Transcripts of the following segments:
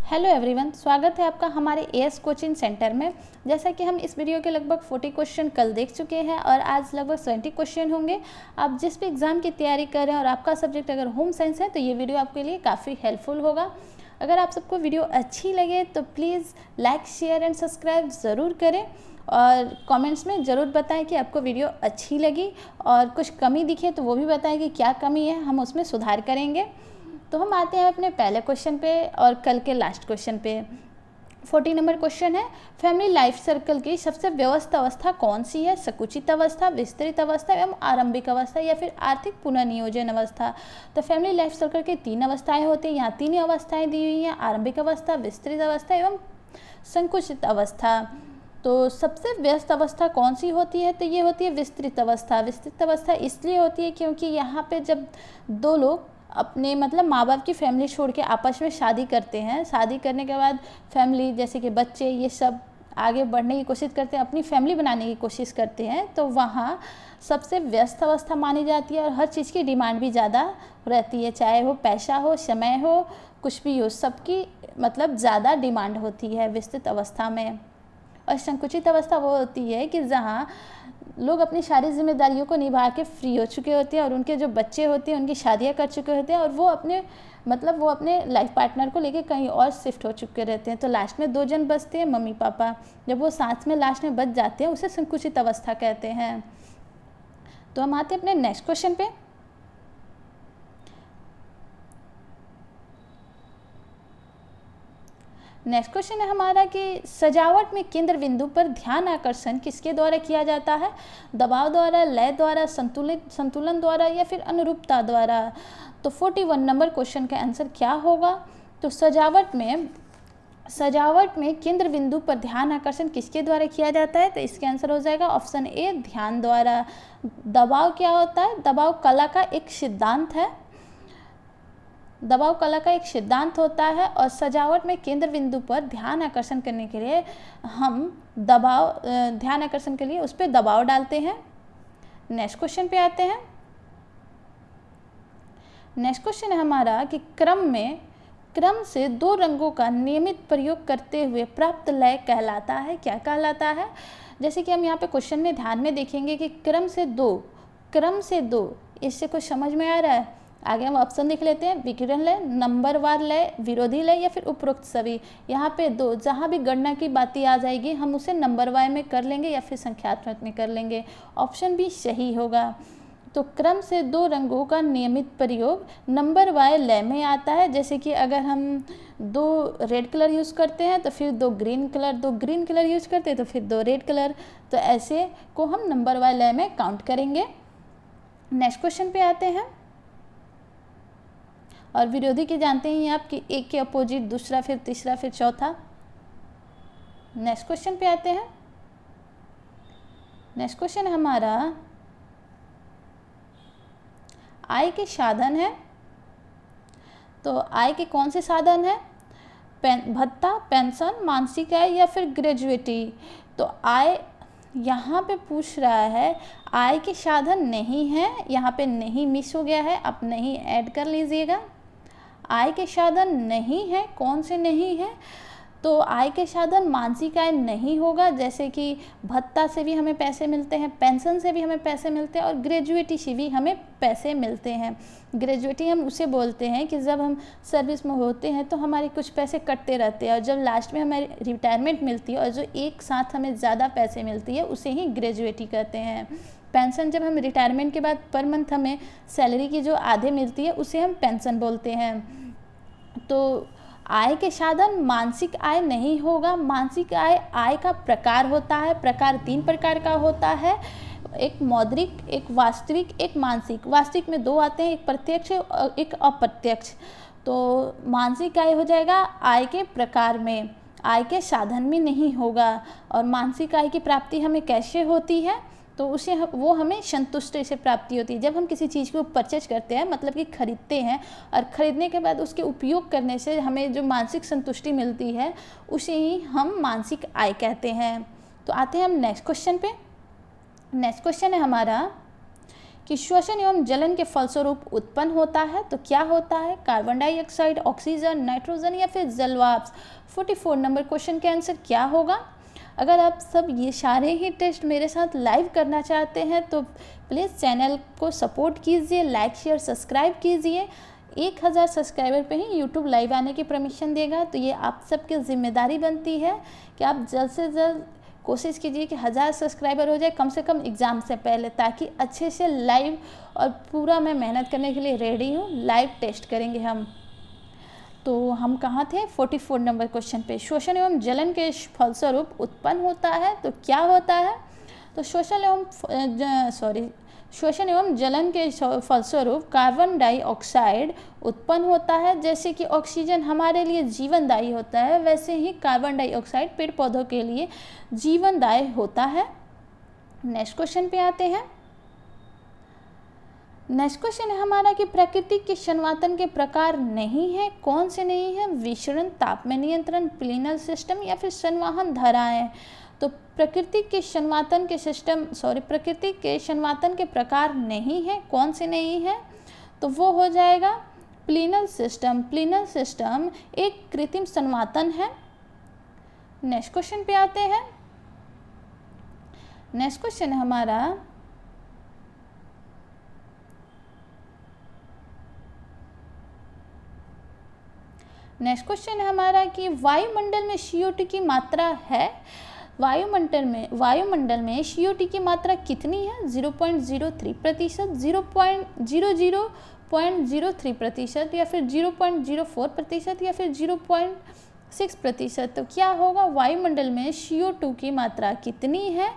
Hello everyone, स्वागत है आपका हमारे एएस कोचिंग सेंटर में। जैसा कि हम इस वीडियो के लगभग 40 क्वेश्चन कल देख चुके हैं और आज लगभग 70 क्वेश्चन होंगे। आप जिस भी एग्ज़ाम की तैयारी कर रहे हैं और आपका सब्जेक्ट अगर होम साइंस है तो ये वीडियो आपके लिए काफ़ी हेल्पफुल होगा। अगर आप सबको वीडियो अच्छी लगे तो please like, share and subscribe ज़रूर करें और कमेंट्स में ज़रूर बताएं कि आपको वीडियो अच्छी लगी और कुछ कमी दिखे तो वो भी बताएं कि क्या कमी है, हम उसमें सुधार करेंगे। तो हम आते हैं अपने पहले क्वेश्चन पे और कल के लास्ट क्वेश्चन पे। 40 नंबर क्वेश्चन है, फैमिली लाइफ सर्कल की सबसे व्यस्त अवस्था कौन सी है? संकुचित अवस्था, विस्तृत अवस्था एवं आरंभिक अवस्था या फिर आर्थिक पुनर्नियोजन अवस्था। तो फैमिली लाइफ सर्कल की 3 अवस्थाएं होती हैं, यहाँ 3 अवस्थाएं दी हुई हैं, आरंभिक अवस्था, विस्तृत अवस्था एवं संकुचित अवस्था। तो सबसे व्यस्त अवस्था कौन सी होती है? तो ये होती है विस्तृत अवस्था। विस्तृत अवस्था इसलिए होती है क्योंकि यहाँ पे जब दो लोग अपने माँ बाप की फैमिली छोड़ के आपस में शादी करते हैं, शादी करने के बाद फैमिली जैसे कि बच्चे ये सब आगे बढ़ने की कोशिश करते हैं, अपनी फैमिली बनाने की कोशिश करते हैं, तो वहाँ सबसे व्यस्त अवस्था मानी जाती है और हर चीज़ की डिमांड भी ज़्यादा रहती है, चाहे वो पैसा हो, समय हो, कुछ भी हो, सबकी ज़्यादा डिमांड होती है विस्तृत अवस्था में। और संकुचित अवस्था वो होती है कि जहाँ लोग अपनी सारी जिम्मेदारियों को निभा के फ्री हो चुके होते हैं और उनके जो बच्चे होते हैं उनकी शादियां कर चुके होते हैं और वो अपने लाइफ पार्टनर को लेके कहीं और शिफ्ट हो चुके रहते हैं। तो लास्ट में 2 जन बचते हैं, मम्मी पापा। जब वो साथ में लास्ट में बच जाते हैं उसे संकुचित अवस्था कहते हैं। तो हम आते हैं अपने नेक्स्ट क्वेश्चन पे। नेक्स्ट क्वेश्चन है हमारा कि सजावट में केंद्र बिंदु पर ध्यान आकर्षण किसके द्वारा किया जाता है? दबाव द्वारा, लय द्वारा, संतुलन द्वारा या फिर अनुरूपता द्वारा। तो 41 नंबर क्वेश्चन का आंसर क्या होगा? तो सजावट में केंद्र बिंदु पर ध्यान आकर्षण किसके द्वारा किया जाता है? तो इसका आंसर हो जाएगा ऑप्शन ए, ध्यान द्वारा। दबाव क्या होता है? दबाव कला का एक सिद्धांत है। दबाव कला का एक सिद्धांत होता है और सजावट में केंद्र बिंदु पर ध्यान आकर्षण करने के लिए हम ध्यान आकर्षण के लिए उस पर दबाव डालते हैं। नेक्स्ट क्वेश्चन पे आते हैं। नेक्स्ट क्वेश्चन है हमारा कि क्रम से 2 रंगों का नियमित प्रयोग करते हुए प्राप्त लय कहलाता है। क्या कहलाता है? जैसे कि हम यहाँ पे क्वेश्चन में ध्यान में देखेंगे कि क्रम से दो, इससे कुछ समझ में आ रहा है? आगे हम ऑप्शन देख लेते हैं, विकिरण लय, नंबरवार लय, विरोधी लय या फिर उपरोक्त सभी। यहाँ पे 2, जहाँ भी गणना की बातें आ जाएगी हम उसे नंबरवार में कर लेंगे या फिर संख्यात्मक में कर लेंगे। ऑप्शन भी सही होगा। तो क्रम से 2 रंगों का नियमित प्रयोग नंबरवार लय में आता है। जैसे कि अगर हम 2 रेड कलर यूज़ करते हैं तो फिर 2 ग्रीन कलर यूज़ करते हैं तो फिर 2 रेड कलर, तो ऐसे को हम नंबरवार लय में काउंट करेंगे। नेक्स्ट क्वेश्चन पे आते हैं। और विरोधी के जानते हैं आप कि एक के अपोजिट दूसरा, फिर तीसरा, फिर चौथा। नेक्स्ट क्वेश्चन पे आते हैं। नेक्स्ट क्वेश्चन हमारा आय के साधन है। तो आय के कौन से साधन है? भत्ता, पेंशन, मासिक आय या फिर ग्रेजुएटी। तो आय यहाँ पे पूछ रहा है, आय के साधन नहीं है, यहाँ पे नहीं मिस हो गया है, आप नहीं ऐड कर लीजिएगा। आय के साधन नहीं है, कौन से नहीं है? तो आय के साधन मासिक आय नहीं होगा, जैसे कि भत्ता से भी हमें पैसे मिलते हैं, पेंशन से भी हमें पैसे मिलते हैं और ग्रेजुएटी से भी हमें पैसे मिलते हैं। ग्रेजुएटी हम उसे बोलते हैं कि जब हम सर्विस में होते हैं तो हमारे कुछ पैसे कटते रहते हैं और जब लास्ट में हमें रिटायरमेंट मिलती है और जो एक साथ हमें ज़्यादा पैसे मिलती है उसे ही ग्रेजुएटी कहते हैं। पेंशन जब हम रिटायरमेंट के बाद पर मंथ हमें सैलरी की जो आधे मिलती है उसे हम पेंशन बोलते हैं। तो आय के साधन मासिक आय नहीं होगा। मासिक आय का प्रकार होता है। प्रकार 3 प्रकार का होता है, एक मौद्रिक, एक वास्तविक, एक मानसिक। वास्तविक में 2 आते हैं, एक प्रत्यक्ष और एक अप्रत्यक्ष। तो मासिक आय हो जाएगा आय के प्रकार में, आय के साधन में नहीं होगा। और मासिक आय की प्राप्ति हमें कैसे होती है? तो वो हमें संतुष्टि से प्राप्ति होती है। जब हम किसी चीज़ को परचेज करते हैं, मतलब कि खरीदते हैं, और ख़रीदने के बाद उसके उपयोग करने से हमें जो मानसिक संतुष्टि मिलती है उसे ही हम मासिक आय कहते हैं। तो आते हैं हम नेक्स्ट क्वेश्चन पे। नेक्स्ट क्वेश्चन है हमारा कि श्वसन एवं जलन के फलस्वरूप उत्पन्न होता है, तो क्या होता है? कार्बन डाइऑक्साइड, ऑक्सीजन, नाइट्रोजन या फिर जलवाष्प। 44 नंबर क्वेश्चन के आंसर क्या होगा? अगर आप सब ये सारे ही टेस्ट मेरे साथ लाइव करना चाहते हैं तो प्लीज़ चैनल को सपोर्ट कीजिए, लाइक शेयर सब्सक्राइब कीजिए। 1000 सब्सक्राइबर पे ही यूट्यूब लाइव आने की परमिशन देगा, तो ये आप सबकी जिम्मेदारी बनती है कि आप जल्द से जल्द कोशिश कीजिए कि 1000 सब्सक्राइबर हो जाए कम से कम एग्ज़ाम से पहले, ताकि अच्छे से लाइव और पूरा मैं मेहनत करने के लिए रेडी हूँ। लाइव टेस्ट करेंगे हम। तो हम कहाँ थे? 44 नंबर क्वेश्चन पे। श्वसन एवं जलन के फलस्वरूप उत्पन्न होता है, तो क्या होता है? तो श्वसन एवं जलन के फलस्वरूप कार्बन डाइऑक्साइड उत्पन्न होता है। जैसे कि ऑक्सीजन हमारे लिए जीवनदायी होता है, वैसे ही कार्बन डाइऑक्साइड पेड़ पौधों के लिए जीवनदायी होता है। नेक्स्ट क्वेश्चन पे आते हैं। नेक्स्ट क्वेश्चन है हमारा कि प्रकृति के संवातन के प्रकार नहीं है, कौन से नहीं है? विसरण, ताप में नियंत्रण, प्लीनल सिस्टम या फिर संवहन धाराएं। तो प्रकृति के संवातन के प्रकार नहीं है, कौन से नहीं है? तो वो हो जाएगा प्लीनल सिस्टम। प्लीनल सिस्टम एक कृत्रिम संवातन है। नेक्स्ट क्वेश्चन पे आते हैं। नेक्स्ट क्वेश्चन है हमारा कि वायुमंडल में CO2 की मात्रा है। वायुमंडल में CO2 की मात्रा कितनी है? 0.03%, 0.03% या फिर 0.04% या फिर 0.6%। तो क्या होगा? वायुमंडल में CO2 की मात्रा कितनी है?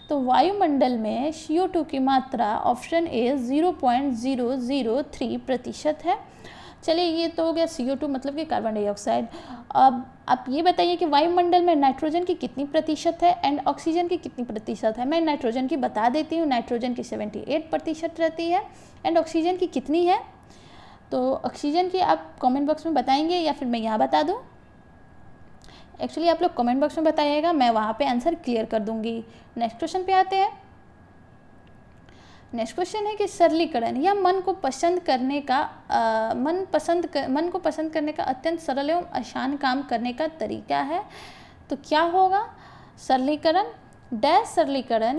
तो वायुमंडल में CO2 की मात्रा ऑप्शन ए 0.003% है। चलिए, ये तो हो गया CO2 मतलब कि कार्बन डाइऑक्साइड। अब आप ये बताइए कि वायुमंडल में नाइट्रोजन की कितनी प्रतिशत है एंड ऑक्सीजन की कितनी प्रतिशत है? मैं नाइट्रोजन की बता देती हूँ। नाइट्रोजन की 78% रहती है एंड ऑक्सीजन की कितनी है? तो ऑक्सीजन की आप कमेंट बॉक्स में बताएंगे या फिर मैं यहाँ बता दूँ? एक्चुअली आप लोग कमेंट बॉक्स में बताइएगा, मैं वहाँ पे आंसर क्लियर कर दूँगी। नेक्स्ट क्वेश्चन पे आते हैं। नेक्स्ट क्वेश्चन है कि सरलीकरण या मन को पसंद करने का अत्यंत सरल एवं आसान काम करने का तरीका है। तो क्या होगा? सरलीकरण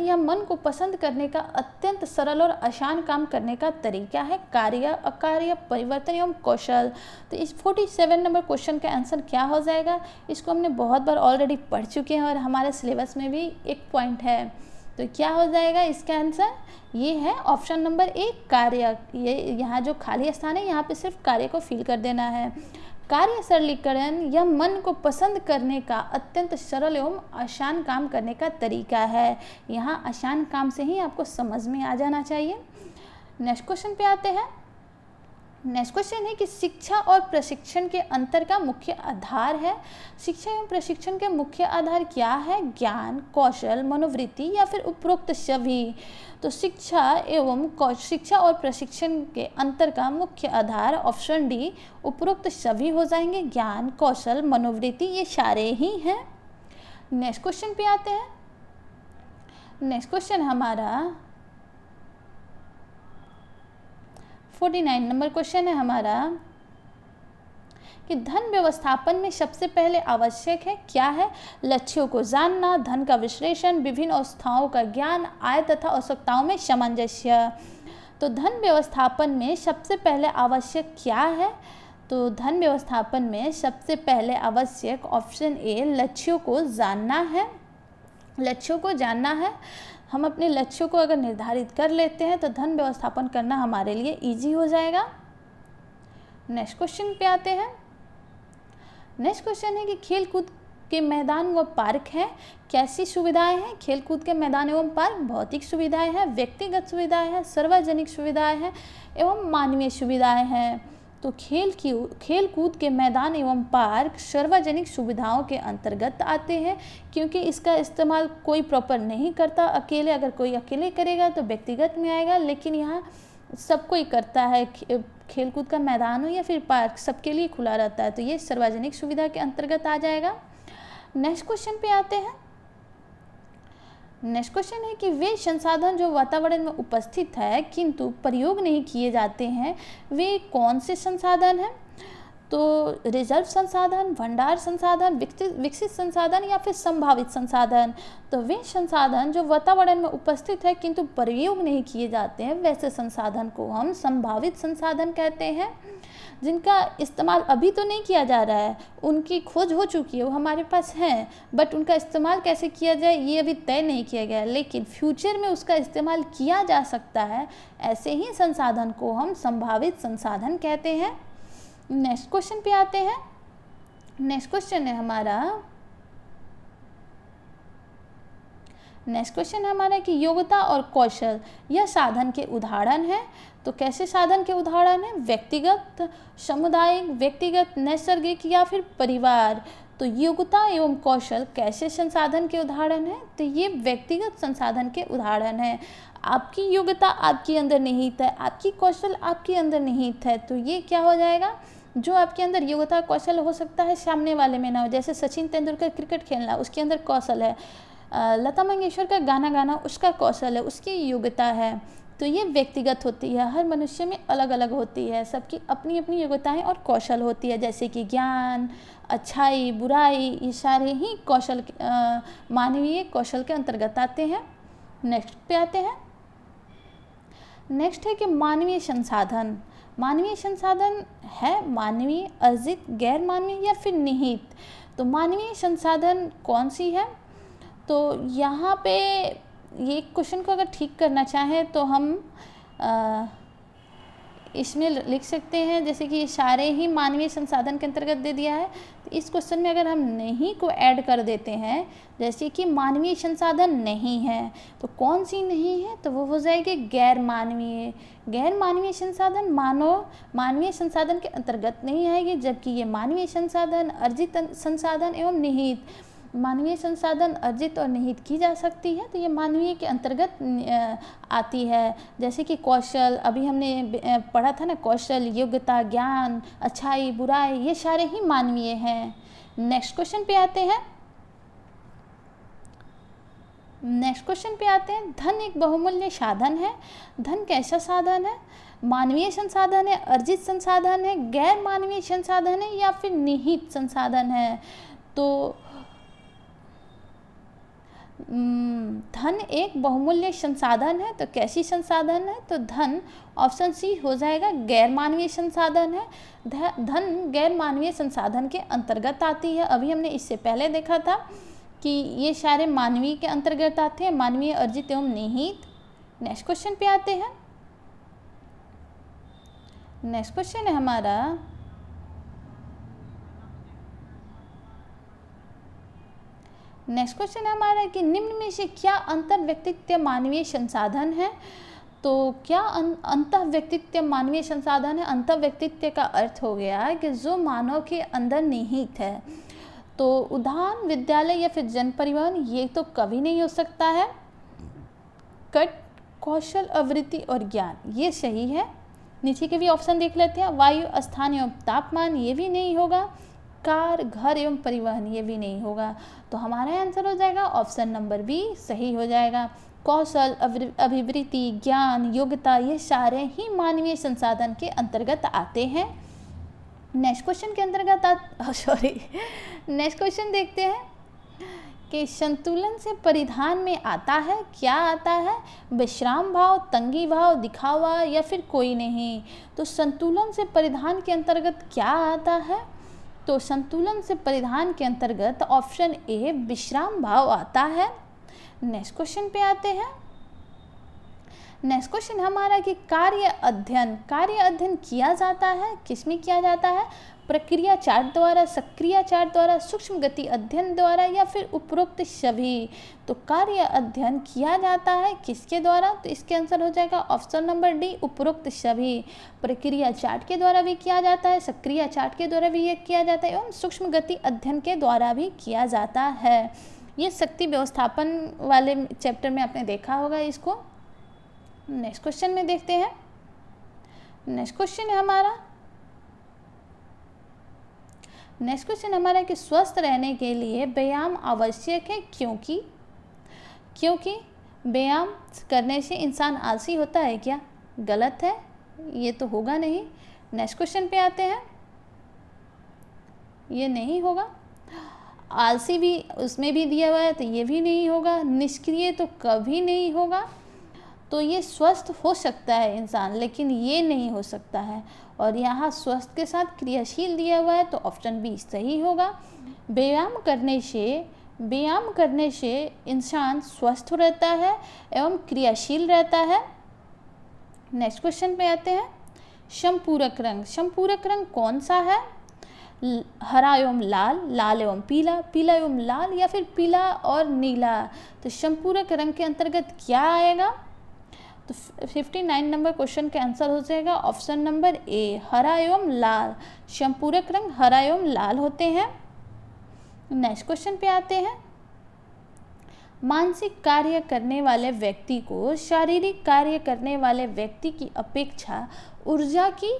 या मन को पसंद करने का अत्यंत सरल और आसान काम करने का तरीका है कार्य, अकार्य, परिवर्तन एवं कौशल। तो इस 47 नंबर क्वेश्चन का आंसर क्या हो जाएगा? इसको हमने बहुत बार ऑलरेडी पढ़ चुके हैं और हमारे सिलेबस में भी एक पॉइंट है। तो क्या हो जाएगा इसका आंसर? ये है ऑप्शन नंबर 1 कार्य। ये यहाँ जो खाली स्थान है यहाँ पे सिर्फ कार्य को फिल कर देना है। कार्य सरलीकरण या मन को पसंद करने का अत्यंत सरल एवं आसान काम करने का तरीका है। यहाँ आसान काम से ही आपको समझ में आ जाना चाहिए। नेक्स्ट क्वेश्चन पे आते हैं। नेक्स्ट क्वेश्चन है कि शिक्षा और प्रशिक्षण के अंतर का मुख्य आधार है। शिक्षा एवं प्रशिक्षण के मुख्य आधार क्या है? ज्ञान, कौशल, मनोवृत्ति या फिर उपरोक्त सभी। तो शिक्षा और प्रशिक्षण के अंतर का मुख्य आधार ऑप्शन डी उपरोक्त सभी हो जाएंगे। ज्ञान, कौशल, मनोवृत्ति ये सारे ही हैं। नेक्स्ट क्वेश्चन पे आते हैं। नेक्स्ट क्वेश्चन हमारा 49 नंबर क्वेश्चन है हमारा कि धन व्यवस्थापन में सबसे पहले आवश्यक है क्या है? लक्ष्यों को जानना, धन का विश्लेषण, विभिन्न अवस्थाओं का ज्ञान, आय तथा आवश्यकताओं में सामंजस्य। तो धन व्यवस्थापन में सबसे पहले आवश्यक क्या है? तो धन व्यवस्थापन में सबसे पहले आवश्यक ऑप्शन ए लक्ष्यों को जानना है। लक्ष्यों को जानना है। हम अपने लक्ष्यों को अगर निर्धारित कर लेते हैं तो धन व्यवस्थापन करना हमारे लिए इजी हो जाएगा। नेक्स्ट क्वेश्चन पे आते हैं। नेक्स्ट क्वेश्चन है कि खेल कूद के मैदान व पार्क हैं, कैसी सुविधाएं हैं? खेल कूद के मैदान एवं पार्क भौतिक सुविधाएं हैं, व्यक्तिगत सुविधाएं हैं, सार्वजनिक सुविधाएं हैं एवं मानवीय सुविधाएं हैं। तो खेल कूद के मैदान एवं पार्क सार्वजनिक सुविधाओं के अंतर्गत आते हैं, क्योंकि इसका इस्तेमाल कोई प्रॉपर नहीं करता। अकेले अगर कोई अकेले करेगा तो व्यक्तिगत में आएगा, लेकिन यहाँ सब कोई करता है। खेलकूद का मैदान हो या फिर पार्क सबके लिए खुला रहता है, तो ये सार्वजनिक सुविधा के अंतर्गत आ जाएगा। नेक्स्ट क्वेश्चन पे आते हैं। नेक्स्ट क्वेश्चन है कि वे संसाधन जो वातावरण में उपस्थित है किंतु प्रयोग नहीं किए जाते हैं, वे कौन से संसाधन हैं? तो रिजर्व संसाधन, भंडार संसाधन, विकसित संसाधन या फिर संभावित संसाधन। तो वे संसाधन जो वातावरण में उपस्थित है किंतु प्रयोग नहीं किए जाते हैं, वैसे संसाधन को हम संभावित संसाधन कहते हैं। जिनका इस्तेमाल अभी तो नहीं किया जा रहा है, उनकी खोज हो चुकी है, वो हमारे पास हैं, बट उनका इस्तेमाल कैसे किया जाए ये अभी तय नहीं किया गया है, लेकिन फ्यूचर में उसका इस्तेमाल किया जा सकता है। ऐसे ही संसाधन को हम संभावित संसाधन कहते हैं। नेक्स्ट क्वेश्चन पे आते हैं। नेक्स्ट क्वेश्चन है हमारा कि योग्यता और कौशल यह साधन के उदाहरण है। तो कैसे साधन के उदाहरण हैं? व्यक्तिगत, सामुदायिक, व्यक्तिगत, नैसर्गिक या फिर परिवार। तो योग्यता एवं कौशल कैसे संसाधन के उदाहरण हैं? तो ये व्यक्तिगत संसाधन के उदाहरण हैं। आपकी योग्यता आपके अंदर निहित है, आपकी कौशल आपके अंदर निहित है, तो ये क्या हो जाएगा? जो आपके अंदर योग्यता कौशल हो सकता है सामने वाले में ना हो। जैसे सचिन तेंदुलकर क्रिकेट खेलना, उसके अंदर कौशल है। लता मंगेशकर का गाना गाना, उसका कौशल है, उसकी योग्यता है। तो ये व्यक्तिगत होती है, हर मनुष्य में अलग अलग होती है, सबकी अपनी अपनी योग्यताएं और कौशल होती है। जैसे कि ज्ञान, अच्छाई, बुराई, ये सारे ही कौशल मानवीय कौशल के अंतर्गत आते हैं। नेक्स्ट पे आते हैं। नेक्स्ट है कि मानवीय संसाधन। मानवीय संसाधन है मानवीय, अर्जित, गैर मानवीय या फिर निहित। तो मानवीय संसाधन कौन सी है? तो यहाँ पे ये क्वेश्चन को अगर ठीक करना चाहें तो हम इसमें लिख सकते हैं, जैसे कि सारे ही मानवीय संसाधन के अंतर्गत दे दिया है। तो इस क्वेश्चन में अगर हम नहीं को ऐड कर देते हैं, जैसे कि मानवीय संसाधन नहीं है, तो कौन सी नहीं है? तो वो हो जाएगी गैर मानवीय। गैर मानवीय संसाधन मानवीय संसाधन के अंतर्गत नहीं आएगी, जबकि ये मानवीय संसाधन, अर्जित संसाधन एवं निहित, मानवीय संसाधन अर्जित और निहित की जा सकती है, तो ये मानवीय के अंतर्गत आती है। जैसे कि कौशल, अभी हमने पढ़ा था ना, कौशल, योग्यता, ज्ञान, अच्छाई, बुराई, ये सारे ही मानवीय हैं। नेक्स्ट क्वेश्चन पे आते हैं। धन एक बहुमूल्य साधन है। धन कैसा साधन है? मानवीय संसाधन है, अर्जित संसाधन है, गैर मानवीय संसाधन है या फिर निहित संसाधन है? तो धन एक बहुमूल्य संसाधन है। तो कैसी संसाधन है? तो धन, ऑप्शन सी हो जाएगा, गैर मानवीय संसाधन है। धन गैर मानवीय संसाधन के अंतर्गत आती है। अभी हमने इससे पहले देखा था कि ये सारे मानवीय के अंतर्गत आते हैं, मानवीय, अर्जित एवं निहित। नेक्स्ट क्वेश्चन पे आते हैं। नेक्स्ट क्वेश्चन है हमारा कि निम्न में से क्या अंतर व्यक्तित्व मानवीय संसाधन है? तो क्या अंतः व्यक्तित्व मानवीय संसाधन है? अंतः व्यक्तित्व का अर्थ हो गया कि जो मानव के अंदर निहित है। तो उद्यान, विद्यालय या फिर जन परिवहन, ये तो कभी नहीं हो सकता है। कट, कौशल, आवृत्ति और ज्ञान, ये सही है। नीचे के भी ऑप्शन देख लेते हैं। वायु, स्थान एवं तापमान, ये भी नहीं होगा। कार, घर एवं परिवहन, ये भी नहीं होगा। तो हमारा आंसर हो जाएगा ऑप्शन नंबर बी, सही हो जाएगा। कौशल, अभिवृत्ति, ज्ञान, योग्यता, ये सारे ही मानवीय संसाधन के अंतर्गत आते हैं। नेक्स्ट क्वेश्चन के अंतर्गत नेक्स्ट क्वेश्चन देखते हैं कि संतुलन से परिधान में आता है, क्या आता है? विश्राम भाव, तंगी भाव, दिखावा या फिर कोई नहीं। तो संतुलन से परिधान के अंतर्गत क्या आता है? तो संतुलन से परिधान के अंतर्गत ऑप्शन ए, विश्राम भाव आता है। नेक्स्ट क्वेश्चन पे आते हैं। नेक्स्ट क्वेश्चन हमारा कि कार्य अध्ययन किया जाता है, किसमें किया जाता है? प्रक्रिया चार्ट द्वारा, सक्रिय चार्ट द्वारा, सूक्ष्म गति अध्ययन द्वारा या फिर उपरोक्त सभी। तो कार्य अध्ययन किया जाता है किसके द्वारा? तो इसके आंसर हो जाएगा ऑप्शन नंबर डी, उपरोक्त सभी। प्रक्रिया चार्ट के द्वारा भी किया जाता है, सक्रिय चार्ट के द्वारा भी ये किया जाता है एवं सूक्ष्म गति अध्ययन के द्वारा भी किया जाता है। ये शक्ति व्यवस्थापन वाले चैप्टर में आपने देखा होगा इसको। नेक्स्ट क्वेश्चन में देखते हैं। नेक्स्ट क्वेश्चन है हमारा कि स्वस्थ रहने के लिए व्यायाम आवश्यक है, क्योंकि व्यायाम करने से इंसान आलसी होता है क्या? गलत है, ये तो होगा नहीं। नेक्स्ट क्वेश्चन पे आते हैं, ये नहीं होगा। आलसी भी उसमें भी दिया हुआ है तो ये भी नहीं होगा। निष्क्रिय तो कभी नहीं होगा। तो ये स्वस्थ हो सकता है इंसान, लेकिन ये नहीं हो सकता है। और यहाँ स्वस्थ के साथ क्रियाशील दिया हुआ है तो ऑप्शन बी सही होगा। व्यायाम करने से इंसान स्वस्थ रहता है एवं क्रियाशील रहता है। नेक्स्ट क्वेश्चन पे आते हैं, समपूरक रंग। समपूरक रंग कौन सा है? हरा एवं लाल, लाल एवं पीला, पीला एवं लाल, या फिर पीला और नीला। तो समपूरक रंग के अंतर्गत क्या आएगा? तो 59 नंबर क्वेश्चन का आंसर हो जाएगा ऑप्शन नंबर ए, हरा एवं लाल। समपूरक रंग हरा एवं लाल होते हैं। नेक्स्ट क्वेश्चन पे आते हैं, मानसिक कार्य करने वाले व्यक्ति को शारीरिक कार्य करने वाले व्यक्ति की अपेक्षा ऊर्जा की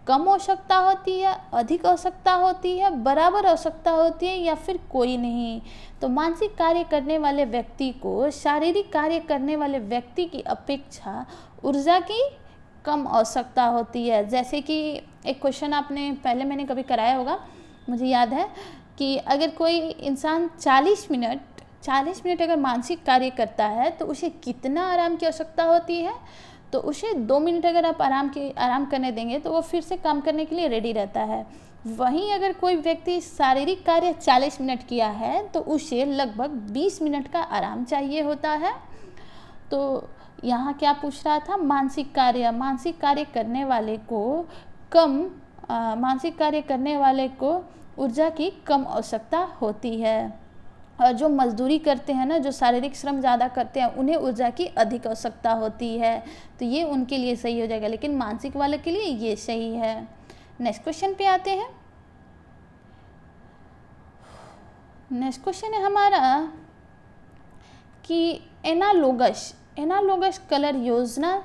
कम आवश्यकता होती है, अधिक आवश्यकता होती है, बराबर आवश्यकता होती है, या फिर कोई नहीं। तो मानसिक कार्य करने वाले व्यक्ति को शारीरिक कार्य करने वाले व्यक्ति की अपेक्षा ऊर्जा की कम आवश्यकता होती है। जैसे कि एक क्वेश्चन आपने पहले मैंने कभी कराया होगा, मुझे याद है कि अगर कोई इंसान 40 मिनट अगर मानसिक कार्य करता है तो उसे कितना आराम की आवश्यकता होती है? तो उसे 2 मिनट अगर आप आराम करने देंगे तो वो फिर से काम करने के लिए रेडी रहता है। वहीं अगर कोई व्यक्ति शारीरिक कार्य 40 मिनट किया है तो उसे लगभग 20 मिनट का आराम चाहिए होता है। तो यहाँ क्या पूछ रहा था? मानसिक कार्य करने वाले को ऊर्जा की कम आवश्यकता होती है। और जो मजदूरी करते हैं ना, जो शारीरिक श्रम ज़्यादा करते हैं, उन्हें ऊर्जा की अधिक आवश्यकता होती है। तो ये उनके लिए सही हो जाएगा, लेकिन मानसिक वाले के लिए ये सही है। नेक्स्ट क्वेश्चन पे आते हैं। नेक्स्ट क्वेश्चन है हमारा कि एनालॉगस कलर योजना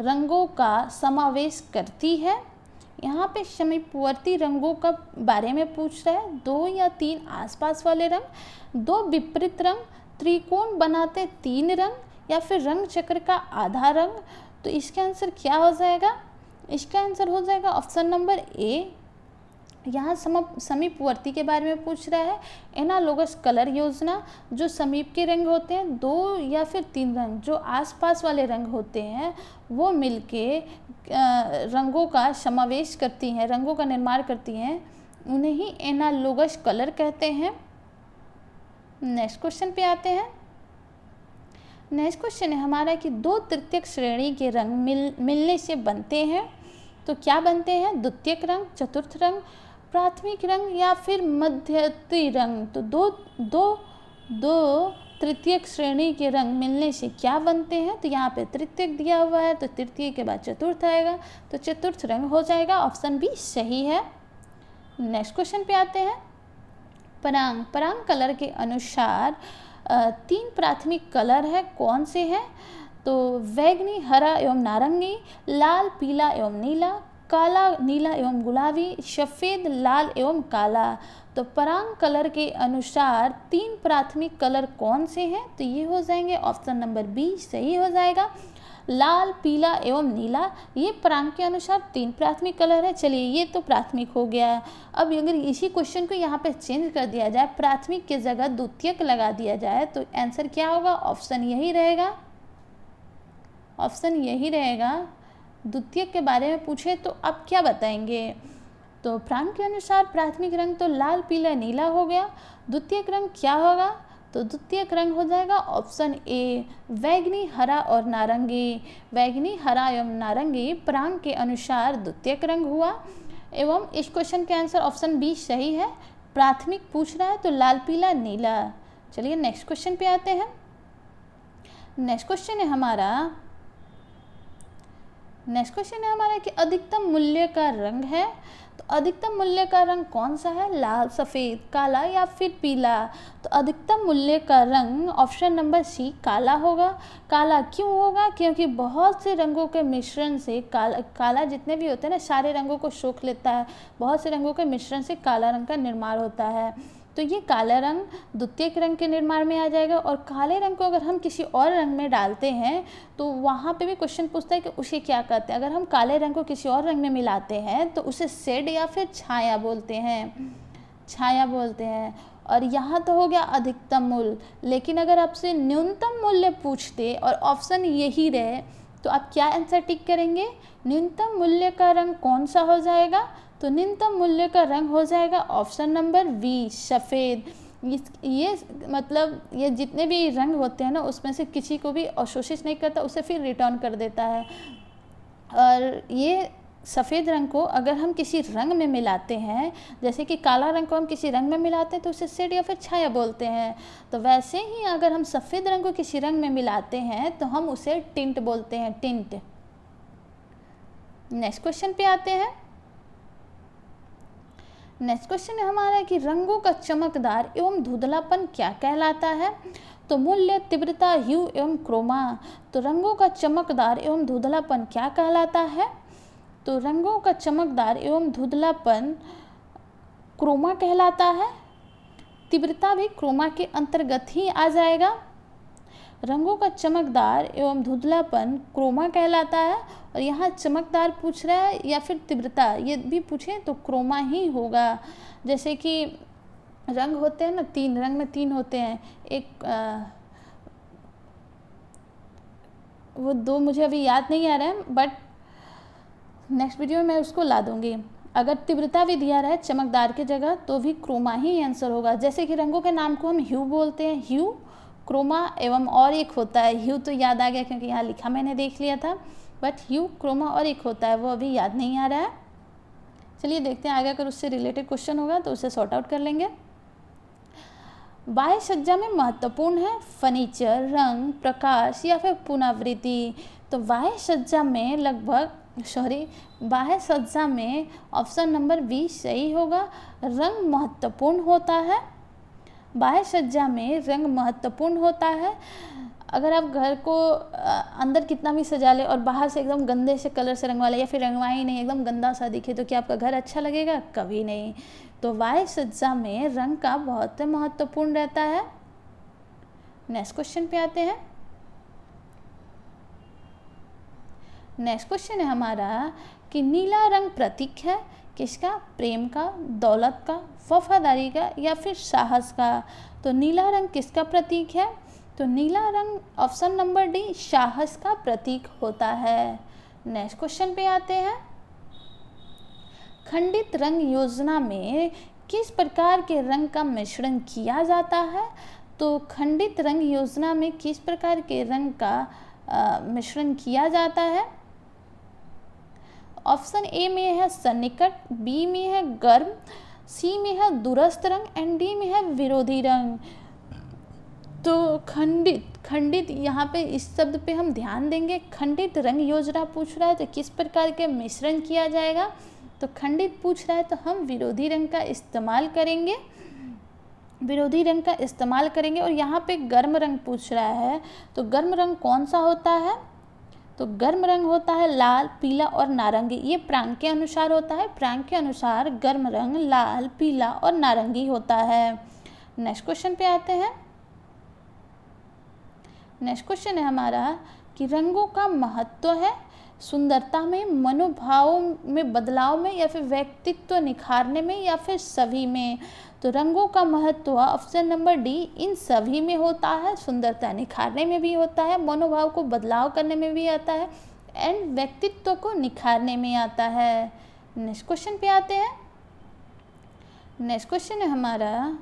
रंगों का समावेश करती है। यहाँ पे समीपवर्ती रंगों का बारे में पूछ रहा है। 2 या 3 आसपास वाले रंग, 2 विपरीत रंग, त्रिकोण बनाते 3 रंग, या फिर रंग चक्र का आधा रंग। तो इसका आंसर क्या हो जाएगा? इसका आंसर हो जाएगा ऑप्शन नंबर ए। यहाँ समीपवर्ती के बारे में पूछ रहा है। एनालॉगस कलर योजना, जो समीप के रंग होते हैं, 2 या फिर 3 रंग, जो आसपास वाले रंग होते हैं, वो मिलके रंगों का समावेश करती हैं, रंगों का निर्माण करती हैं, उन्हें ही एनालॉगस कलर कहते हैं। नेक्स्ट क्वेश्चन पे आते हैं। नेक्स्ट क्वेश्चन है हमारा कि 2 तृतीयक श्रेणी के रंग मिलने से बनते हैं। तो क्या बनते हैं? द्वितीयक रंग, चतुर्थ रंग, प्राथमिक रंग, या फिर मध्यवर्ती रंग। तो दो तृतीयक श्रेणी के रंग मिलने से क्या बनते हैं? तो यहाँ पे तृतीयक दिया हुआ है तो तृतीय के बाद चतुर्थ आएगा, तो चतुर्थ रंग हो जाएगा। ऑप्शन बी सही है। नेक्स्ट क्वेश्चन पे आते हैं। पराग कलर के अनुसार 3 प्राथमिक कलर है, कौन से हैं? तो बैंगनी, हरा एवं नारंगी, लाल, पीला एवं नीला, काला, नीला एवं गुलाबी, सफ़ेद, लाल एवं काला। तो पराग कलर के अनुसार 3 प्राथमिक कलर कौन से हैं? तो ये हो जाएंगे ऑप्शन नंबर बी सही हो जाएगा। लाल, पीला एवं नीला, ये पराग के अनुसार 3 प्राथमिक कलर है। चलिए ये तो प्राथमिक हो गया। अब अगर इसी क्वेश्चन को यहाँ पे चेंज कर दिया जाए, प्राथमिक के जगह द्वितीयक लगा दिया जाए, तो आंसर क्या होगा? ऑप्शन यही रहेगा। ऑप्शन यही रहेगा। द्वितीयक के बारे में पूछे तो अब क्या बताएंगे? तो पराग के अनुसार प्राथमिक रंग तो लाल, पीला, नीला हो गया। द्वितीयक रंग क्या होगा? तो द्वितीयक रंग हो जाएगा ऑप्शन ए, बैंगनी, हरा और नारंगी। बैंगनी, हरा एवं नारंगी पराग के अनुसार द्वितीयक रंग हुआ। एवं इस क्वेश्चन के आंसर ऑप्शन बी सही है। प्राथमिक पूछ रहा है तो लाल, पीला, नीला। चलिए नेक्स्ट क्वेश्चन पे आते हैं। नेक्स्ट क्वेश्चन है हमारा कि अधिकतम मूल्य का रंग है। तो अधिकतम मूल्य का रंग कौन सा है? लाल, सफ़ेद, काला या फिर पीला। तो अधिकतम मूल्य का रंग ऑप्शन नंबर सी काला होगा। काला क्यों होगा? क्योंकि बहुत से रंगों के मिश्रण से काला जितने भी होते हैं ना, सारे रंगों को सोख लेता है। बहुत से रंगों के मिश्रण से काला रंग का निर्माण होता है। तो ये काला रंग द्वितीयक रंग के निर्माण में आ जाएगा। और काले रंग को अगर हम किसी और रंग में डालते हैं तो वहाँ पे भी क्वेश्चन पूछता है कि उसे क्या कहते हैं। अगर हम काले रंग को किसी और रंग में मिलाते हैं तो उसे शेड या फिर छाया बोलते हैं, छाया बोलते हैं। और यहाँ तो हो गया अधिकतम मूल्य, लेकिन अगर आपसे न्यूनतम मूल्य पूछते और ऑप्शन यही रहे तो आप क्या आंसर टिक करेंगे? न्यूनतम मूल्य का रंग कौन सा हो जाएगा? तो न्यूनतम मूल्य का रंग हो जाएगा ऑप्शन नंबर बी, सफ़ेद। ये मतलब ये जितने भी रंग होते हैं ना उसमें से किसी को भी अवशोषित नहीं करता, उसे फिर रिटर्न कर देता है। और ये सफ़ेद रंग को अगर हम किसी रंग में मिलाते हैं, जैसे कि काला रंग को हम किसी रंग में मिलाते हैं तो उसे शेड या फिर छाया बोलते हैं, तो वैसे ही अगर हम सफ़ेद रंग को किसी रंग में मिलाते हैं तो हम उसे टिंट बोलते हैं, टिंट। नेक्स्ट क्वेश्चन पे आते हैं। नेक्स्ट क्वेश्चन है हमारा कि रंगों का चमकदार एवं धुंधलापन क्या कहलाता है? तो मूल्य, तीव्रता, ह्यू एवं क्रोमा। तो रंगों का चमकदार एवं धुंधलापन क्या कहलाता है? तो रंगों का चमकदार एवं धुंधलापन क्रोमा कहलाता है। तीव्रता भी क्रोमा के अंतर्गत ही आ जाएगा। रंगों का चमकदार एवं धुंधलापन क्रोमा कहलाता है। और यहाँ चमकदार पूछ रहा है या फिर तीव्रता, ये भी पूछे तो क्रोमा ही होगा। जैसे कि रंग होते हैं ना, तीन रंग में तीन होते हैं, एक वो दो मुझे अभी याद नहीं आ रहा है, बट नेक्स्ट वीडियो में मैं उसको ला दूंगी। अगर तीव्रता भी दिया रहा है चमकदार की जगह तो भी क्रोमा ही आंसर होगा। जैसे कि रंगों के नाम को हम ह्यू बोलते हैं, ह्यू, क्रोमा एवं और एक होता है, ह्यू तो याद आ गया क्योंकि यहाँ लिखा मैंने देख लिया था, बट ह्यू, क्रोमा और एक होता है वो अभी याद नहीं आ रहा है। चलिए देखते हैं आगे, अगर उससे रिलेटेड क्वेश्चन होगा तो उसे सॉर्ट आउट कर लेंगे। बाह्य सज्जा में महत्वपूर्ण है फर्नीचर, रंग, प्रकाश या फिर पुनरावृत्ति। तो बाह्य सज्जा में ऑप्शन नंबर बी सही होगा, रंग महत्वपूर्ण होता है। बाह्य सज्जा में रंग महत्वपूर्ण होता है। अगर आप घर को अंदर कितना भी सजा ले और बाहर से एकदम गंदे से कलर से रंगवा ले या फिर रंगवा ही नहीं, एकदम गंदा सा दिखे, तो क्या आपका घर अच्छा लगेगा? कभी नहीं। तो बाह्य सज्जा में रंग का बहुत महत्वपूर्ण रहता है। नेक्स्ट क्वेश्चन पे आते हैं। नेक्स्ट क्वेश्चन है हमारा कि नीला रंग प्रतीक है किसका? प्रेम का, दौलत का, वफादारी का या फिर साहस का। तो नीला रंग किसका प्रतीक है? तो नीला रंग ऑप्शन नंबर डी, साहस का प्रतीक होता है। नेक्स्ट क्वेश्चन पे आते हैं। खंडित रंग योजना में किस प्रकार के रंग का मिश्रण किया जाता है? तो खंडित रंग योजना में किस प्रकार के रंग का मिश्रण किया जाता है? ऑप्शन ए में है सन्निकट, बी में है गर्म, सी में है दूरस्थ रंग एंड डी में है विरोधी रंग। तो खंडित यहाँ पे इस शब्द पे हम ध्यान देंगे। खंडित रंग योजना पूछ रहा है तो किस प्रकार के मिश्रण किया जाएगा? तो खंडित पूछ रहा है तो हम विरोधी रंग का इस्तेमाल करेंगे, विरोधी रंग का इस्तेमाल करेंगे। और यहाँ पे गर्म रंग पूछ रहा है तो गर्म रंग कौन सा होता है? तो गर्म रंग होता है लाल, पीला और नारंगी। ये प्रांग के अनुसार होता है, प्रांग के अनुसार गर्म रंग लाल, पीला और नारंगी होता है। नेक्स्ट क्वेश्चन पे आते हैं। नेक्स्ट क्वेश्चन है हमारा कि रंगों का महत्व है सुंदरता में, मनोभाव में बदलाव में या फिर व्यक्तित्व निखारने में या फिर सभी में। तो रंगों का महत्व ऑप्शन नंबर डी, इन सभी में होता है। सुंदरता निखारने में भी होता है, मनोभाव को बदलाव करने में भी आता है एंड व्यक्तित्व को निखारने में आता है। नेक्स्ट क्वेश्चन पे आते हैं। नेक्स्ट क्वेश्चन है हमारा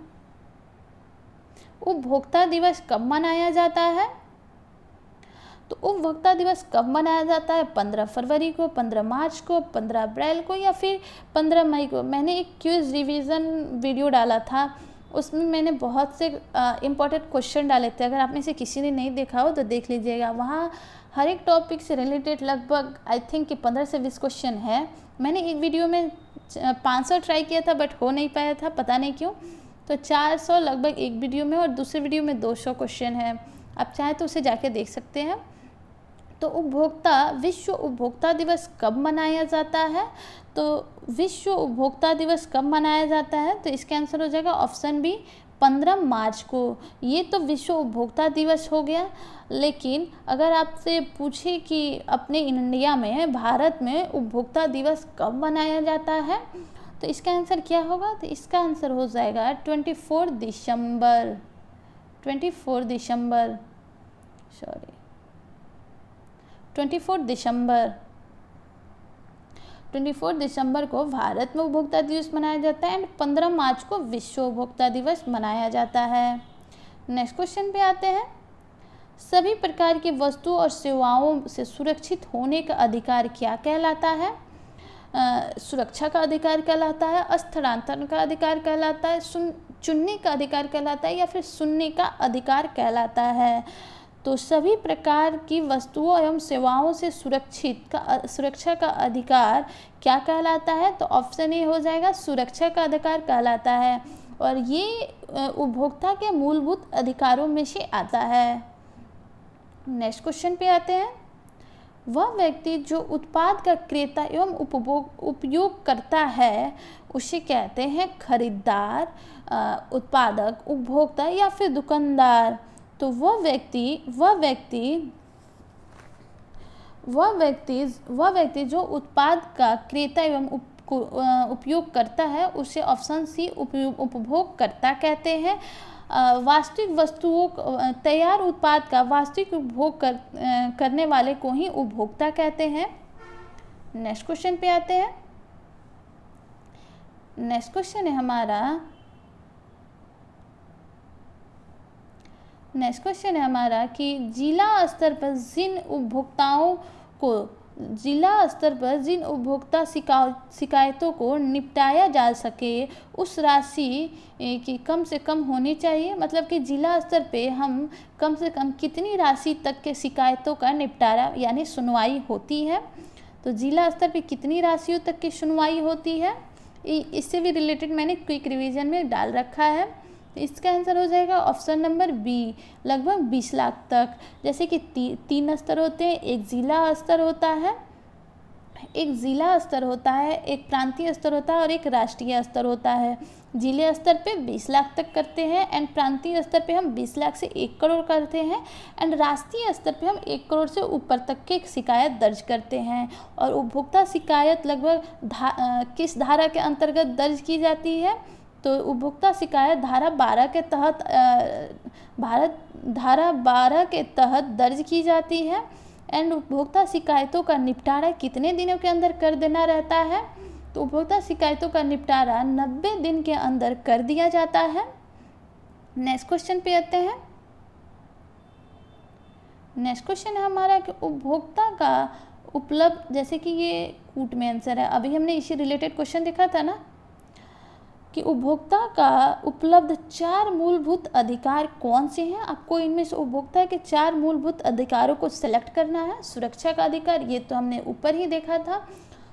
उपभोक्ता दिवस कब मनाया जाता है? तो उपभोक्ता दिवस कब मनाया जाता है? 15 फरवरी को, 15 मार्च को, 15 अप्रैल को या फिर 15 मई को। मैंने एक क्विज रिवीजन वीडियो डाला था, उसमें मैंने बहुत से इम्पोर्टेंट क्वेश्चन डाले थे। अगर आप में से किसी ने नहीं देखा हो तो देख लीजिएगा। वहाँ हर एक टॉपिक से रिलेटेड लगभग आई थिंक कि 15 से 20 क्वेश्चन है। मैंने एक वीडियो में 500 ट्राई किया था बट हो नहीं पाया था, पता नहीं क्यों। तो 400 लगभग एक वीडियो में और दूसरे वीडियो में 200 क्वेश्चन है। आप चाहें तो उसे जाके देख सकते हैं। तो विश्व उपभोक्ता दिवस कब मनाया जाता है? तो विश्व उपभोक्ता दिवस कब मनाया जाता है? तो इसका आंसर हो जाएगा ऑप्शन बी 15 मार्च को। ये तो विश्व उपभोक्ता दिवस हो गया, लेकिन अगर आपसे पूछे कि अपने इंडिया में, भारत में उपभोक्ता दिवस कब मनाया जाता है, तो इसका आंसर क्या होगा? तो इसका आंसर हो जाएगा 24 दिसंबर। 24 दिसंबर 24 दिसंबर को भारत में उपभोक्ता दिवस मनाया जाता है एंड 15 मार्च को विश्व उपभोक्ता दिवस मनाया जाता है। नेक्स्ट क्वेश्चन पे आते हैं। सभी प्रकार की वस्तु और सेवाओं से सुरक्षित होने का अधिकार क्या कहलाता है? सुरक्षा का अधिकार कहलाता है, स्थानांतरण का अधिकार कहलाता है, चुनने का अधिकार कहलाता है, या फिर सुनने का अधिकार कहलाता है? तो सभी प्रकार की वस्तुओं एवं सेवाओं से सुरक्षा का अधिकार क्या कहलाता है? तो ऑप्शन ए हो जाएगा सुरक्षा का अधिकार कहलाता है, और ये उपभोक्ता के मूलभूत अधिकारों में से आता है। नेक्स्ट क्वेश्चन पे आते हैं। वह व्यक्ति जो उत्पाद का क्रेता एवं उपयोग करता है उसे कहते हैं खरीदार, उत्पादक, उपभोक्ता या फिर दुकानदार। तो वह व्यक्ति जो उत्पाद का क्रेता एवं उपयोग करता है उसे ऑप्शन सी उपभोगकर्ता कहते हैं। वास्तविक वस्तुओं तैयार उत्पाद का वास्तविक उपभोग करने वाले को ही उपभोक्ता कहते हैं। नेक्स्ट क्वेश्चन पे आते हैं। नेक्स्ट क्वेश्चन है हमारा कि जिला स्तर पर जिन उपभोक्ता शिकायतों को निपटाया जा सके उस राशि की कम से कम होनी चाहिए। मतलब कि जिला स्तर पे हम कम से कम कितनी राशि तक के शिकायतों का निपटारा यानी सुनवाई होती है। तो जिला स्तर पे कितनी राशियों तक की सुनवाई होती है, इससे भी रिलेटेड मैंने क्विक रिवीजन में डाल रखा है। तो इसका आंसर हो जाएगा ऑप्शन नंबर बी, लगभग 20 लाख तक। जैसे कि 3 स्तर होते हैं, एक जिला स्तर होता है, एक प्रांतीय स्तर होता है और एक राष्ट्रीय स्तर होता है। जिले स्तर पे 20 लाख तक करते हैं एंड प्रांतीय स्तर पे हम 20 लाख से 1 करोड़ करते हैं एंड राष्ट्रीय स्तर पे हम 1 करोड़ से ऊपर तक के शिकायत दर्ज करते हैं। और उपभोक्ता शिकायत लगभग किस धारा के अंतर्गत दर्ज की जाती है? तो उपभोक्ता शिकायत धारा 12 के तहत दर्ज की जाती है एंड उपभोक्ता शिकायतों का निपटारा कितने दिनों के अंदर कर देना रहता है? तो उपभोक्ता शिकायतों का निपटारा 90 दिन के अंदर कर दिया जाता है। नेक्स्ट क्वेश्चन पे आते हैं। नेक्स्ट क्वेश्चन है हमारा कि उपभोक्ता का उपलब्ध, जैसे कि ये कूट में आंसर है, अभी हमने इसी रिलेटेड क्वेश्चन देखा था ना कि उपभोक्ता का उपलब्ध 4 मूलभूत अधिकार कौन से हैं। आपको इनमें से उपभोक्ता के 4 मूलभूत अधिकारों को सेलेक्ट करना है। सुरक्षा का अधिकार, ये तो हमने ऊपर ही देखा था।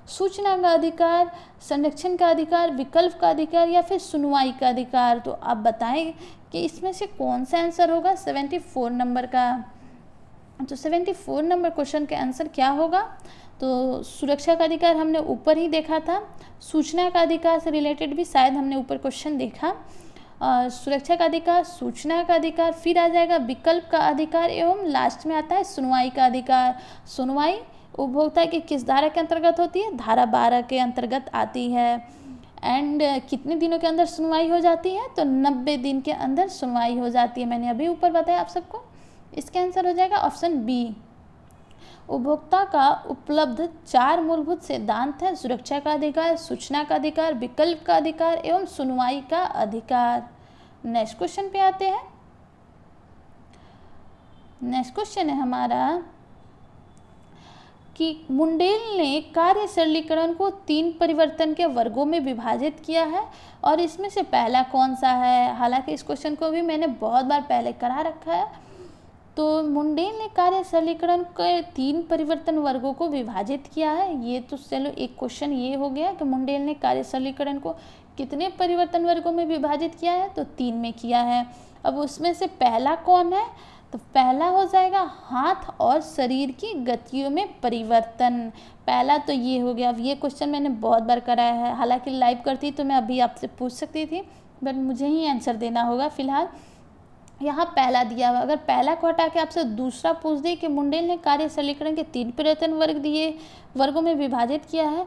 सूचना का अधिकार, संरक्षण का अधिकार, विकल्प का अधिकार या फिर सुनवाई का अधिकार। तो आप बताएं कि इसमें से कौन सा आंसर होगा 74 नंबर का। तो 74 नंबर क्वेश्चन का आंसर क्या होगा? तो सुरक्षा का अधिकार हमने ऊपर ही देखा था। सूचना का अधिकार से रिलेटेड भी शायद हमने ऊपर क्वेश्चन देखा। सुरक्षा का अधिकार, सूचना का अधिकार, फिर आ जाएगा विकल्प का अधिकार एवं लास्ट में आता है सुनवाई का अधिकार। सुनवाई उपभोक्ता की किस धारा के अंतर्गत होती है? धारा 12 के अंतर्गत आती है। एंड कितने दिनों के अंदर सुनवाई हो जाती है? तो 90 दिन के अंदर सुनवाई हो जाती है। मैंने अभी ऊपर बताया आप सबको। इसका आंसर हो जाएगा ऑप्शन बी। उपभोक्ता का उपलब्ध 4 मूलभूत सिद्धांत हैं: सुरक्षा का अधिकार, सूचना का अधिकार, विकल्प का अधिकार एवं सुनवाई का अधिकार। नेक्स्ट क्वेश्चन पे आते हैं। नेक्स्ट क्वेश्चन है हमारा कि मुंडेल ने कार्य सरलीकरण को 3 परिवर्तन के वर्गों में विभाजित किया है और इसमें से पहला कौन सा है? हालांकि इस क्वेश्चन को भी मैंने बहुत बार पहले करा रखा है। तो मुंडेल ने कार्य सरलीकरण के 3 परिवर्तन वर्गों को विभाजित किया है। ये तो चलो एक क्वेश्चन ये हो गया कि मुंडेल ने कार्य सरलीकरण को कितने परिवर्तन वर्गों में विभाजित किया है? तो 3 में किया है। अब उसमें से पहला कौन है? तो तो पहला हो जाएगा हाथ और शरीर की गतियों में परिवर्तन। पहला तो ये हो गया। अब ये क्वेश्चन मैंने बहुत बार कराया है, हालांकि लाइव करती तो मैं अभी आपसे पूछ सकती थी, बट मुझे ही आंसर देना होगा फिलहाल। यहाँ पहला दिया हुआ, अगर पहला को हटा के आपसे दूसरा पूछ दे कि मुंडेल ने कार्य सरलीकरण के 3 परिवर्तन वर्गों में विभाजित किया है,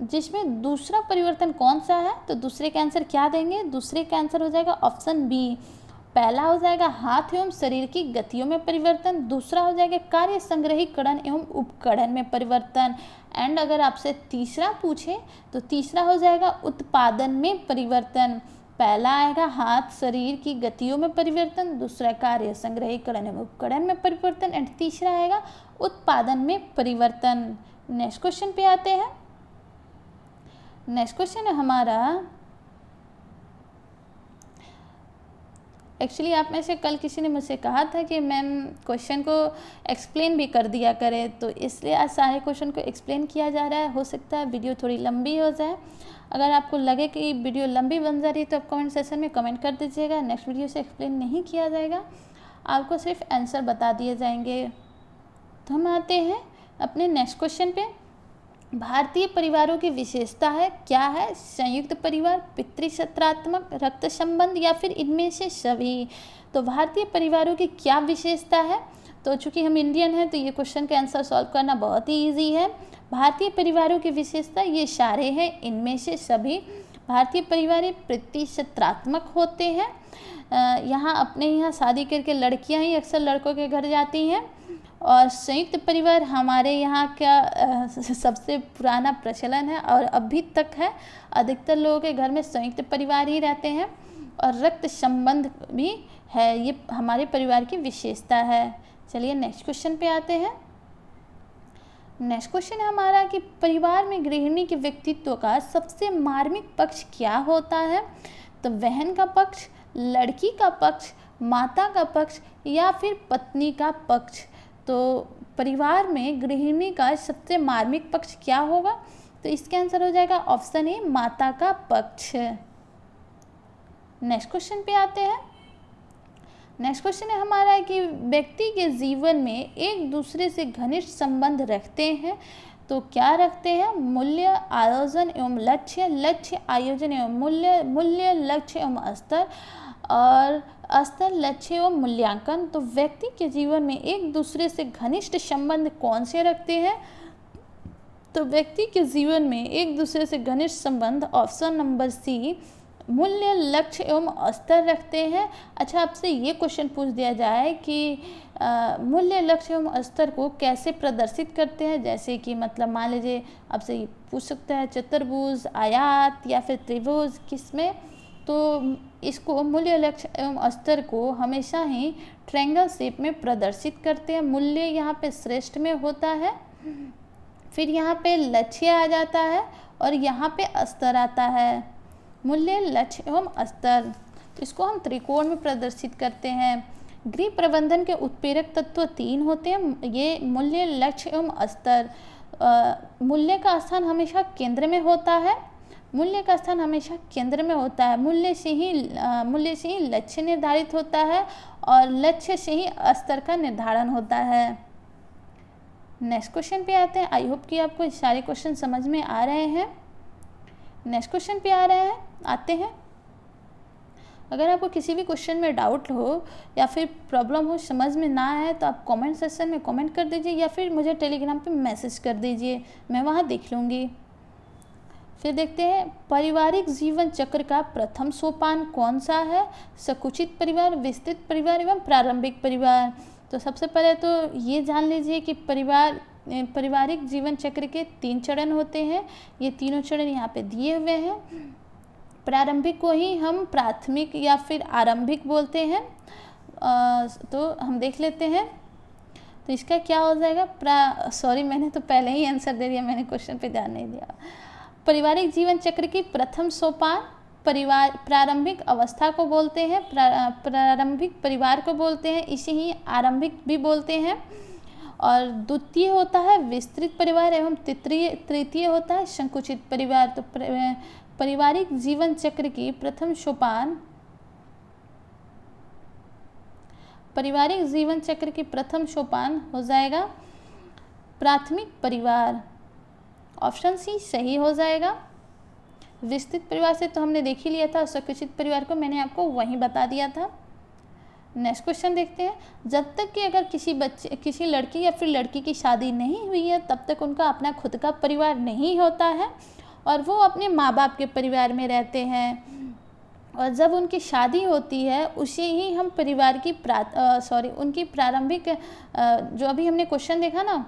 जिसमें दूसरा परिवर्तन कौन सा है, तो दूसरे का आंसर क्या देंगे? दूसरे का आंसर हो जाएगा ऑप्शन बी। पहला हो जाएगा हाथ एवं शरीर की गतियों में परिवर्तन, दूसरा हो जाएगा कार्य संग्रहीकरण एवं उपकरण में परिवर्तन, एंड अगर आपसे तीसरा पूछे तो तीसरा हो जाएगा उत्पादन में परिवर्तन। पहला आएगा हाथ शरीर की गतियों में परिवर्तन, दूसरा कार्य संग्रहीकरण एवं उपकरण में परिवर्तन, एंड तीसरा आएगा उत्पादन में परिवर्तन। नेक्स्ट क्वेश्चन पे आते हैं। नेक्स्ट क्वेश्चन है हमारा, एक्चुअली आप में से कल किसी ने मुझसे कहा था कि मैम क्वेश्चन को एक्सप्लेन भी कर दिया करें, तो इसलिए आज सारे क्वेश्चन को एक्सप्लेन किया जा रहा है। हो सकता है वीडियो थोड़ी लंबी हो जाए, अगर आपको लगे कि वीडियो लंबी बन जा रही है तो आप कमेंट सेक्शन में कमेंट कर दीजिएगा। नेक्स्ट वीडियो से एक्सप्लेन नहीं किया जाएगा, आपको सिर्फ आंसर बता दिए जाएंगे। तो हम आते हैं अपने नेक्स्ट क्वेश्चन पे। भारतीय परिवारों की विशेषता है क्या है? संयुक्त परिवार, पितृसत्रात्मक, रक्त संबंध, या फिर इनमें से सभी। तो भारतीय परिवारों की क्या विशेषता है? तो चूंकि हम इंडियन हैं तो ये क्वेश्चन का आंसर सॉल्व करना बहुत ही इजी है। भारतीय परिवारों की विशेषता ये सारे हैं, इनमें से सभी। भारतीय परिवार पितृसत्रात्मक होते हैं। यहाँ अपने यहाँ शादी करके लड़कियाँ ही अक्सर लड़कों के घर जाती हैं। और संयुक्त परिवार हमारे यहाँ का सबसे पुराना प्रचलन है और अभी तक है। अधिकतर लोगों के घर में संयुक्त परिवार ही रहते हैं। और रक्त संबंध भी है, ये हमारे परिवार की विशेषता है। चलिए नेक्स्ट क्वेश्चन पे आते हैं। नेक्स्ट क्वेश्चन है हमारा कि परिवार में गृहिणी के व्यक्तित्व का सबसे मार्मिक पक्ष क्या होता है? तो बहन का पक्ष, लड़की का पक्ष, माता का पक्ष, या फिर पत्नी का पक्ष। तो परिवार में गृहिणी का सबसे मार्मिक पक्ष क्या होगा? तो इसका आंसर हो जाएगा ऑप्शन ए, माता का पक्ष। नेक्स्ट क्वेश्चन पे आते हैं। नेक्स्ट क्वेश्चन है हमारा कि व्यक्ति के जीवन में एक दूसरे से घनिष्ठ संबंध रखते हैं, तो क्या रखते हैं? मूल्य, आयोजन एवं लक्ष्य, लक्ष्य, आयोजन एवं मूल्य, मूल्य, लक्ष्य एवं स्तर, और स्तर, लक्ष्य एवं मूल्यांकन। तो व्यक्ति के जीवन में एक दूसरे से घनिष्ठ संबंध कौन से रखते हैं? तो व्यक्ति के जीवन में एक दूसरे से घनिष्ठ संबंध ऑप्शन नंबर सी, मूल्य, लक्ष्य एवं स्तर रखते हैं। अच्छा, आपसे ये क्वेश्चन पूछ दिया जाए कि मूल्य, लक्ष्य एवं स्तर को कैसे प्रदर्शित करते हैं, जैसे कि मतलब मान लीजिए आपसे ये पूछ सकता है चतुर्भुज, आयत या फिर त्रिभुज, किसमें? तो इसको मूल्य, लक्ष्य एवं स्तर को हमेशा ही ट्रायंगल शेप में प्रदर्शित करते हैं। मूल्य यहाँ पे श्रेष्ठ में होता है, फिर यहाँ पे लक्ष्य आ जाता है और यहाँ पे स्तर आता है। मूल्य, लक्ष्य एवं स्तर, इसको हम त्रिकोण में प्रदर्शित करते हैं। गृह प्रबंधन के उत्प्रेरक तत्व 3 होते हैं, ये मूल्य, लक्ष्य एवं स्तर। मूल्य का स्थान हमेशा केंद्र में होता है, मूल्य का स्थान हमेशा केंद्र में होता है। मूल्य से ही लक्ष्य निर्धारित होता है और लक्ष्य से ही स्तर का निर्धारण होता है। नेक्स्ट क्वेश्चन पे आते हैं। आई होप कि आपको सारे क्वेश्चन समझ में आ रहे हैं। नेक्स्ट क्वेश्चन पे आते हैं। अगर आपको किसी भी क्वेश्चन में डाउट हो या फिर प्रॉब्लम हो, समझ में ना आए, तो आप कमेंट सेक्शन में कमेंट कर दीजिए या फिर मुझे टेलीग्राम पे मैसेज कर दीजिए, मैं वहाँ देख लूँगी। फिर देखते हैं पारिवारिक जीवन चक्र का प्रथम सोपान कौन सा है? संकुचित परिवार, विस्तृत परिवार एवं प्रारंभिक परिवार। तो सबसे पहले तो ये जान लीजिए कि पारिवारिक जीवन चक्र के 3 चरण होते हैं। ये तीनों चरण यहाँ पे दिए हुए हैं। प्रारंभिक को ही हम प्राथमिक या फिर आरंभिक बोलते हैं। तो हम देख लेते हैं। तो इसका क्या हो जाएगा? मैंने तो पहले ही आंसर दे दिया, मैंने क्वेश्चन पे ध्यान नहीं दिया। पारिवारिक जीवन चक्र की प्रथम सोपान प्रारंभिक अवस्था को बोलते हैं, प्रारंभिक परिवार को बोलते हैं, इसे ही आरंभिक भी बोलते हैं। और द्वितीय होता है विस्तृत परिवार एवं तृतीय होता है संकुचित परिवार। तो पारिवारिक जीवन चक्र की प्रथम सोपान पारिवारिक जीवन चक्र की प्रथम सोपान हो जाएगा प्राथमिक परिवार, ऑप्शन सी सही हो जाएगा। विस्तृत परिवार से तो हमने देख ही लिया था, संकुचित परिवार को मैंने आपको वहीं बता दिया था। नेक्स्ट क्वेश्चन देखते हैं। जब तक कि अगर किसी लड़की या फिर लड़की की शादी नहीं हुई है तब तक उनका अपना खुद का परिवार नहीं होता है और वो अपने माँ बाप के परिवार में रहते हैं, और जब उनकी शादी होती है उसे ही हम परिवार की उनकी प्रारंभिक जो अभी हमने क्वेश्चन देखा ना,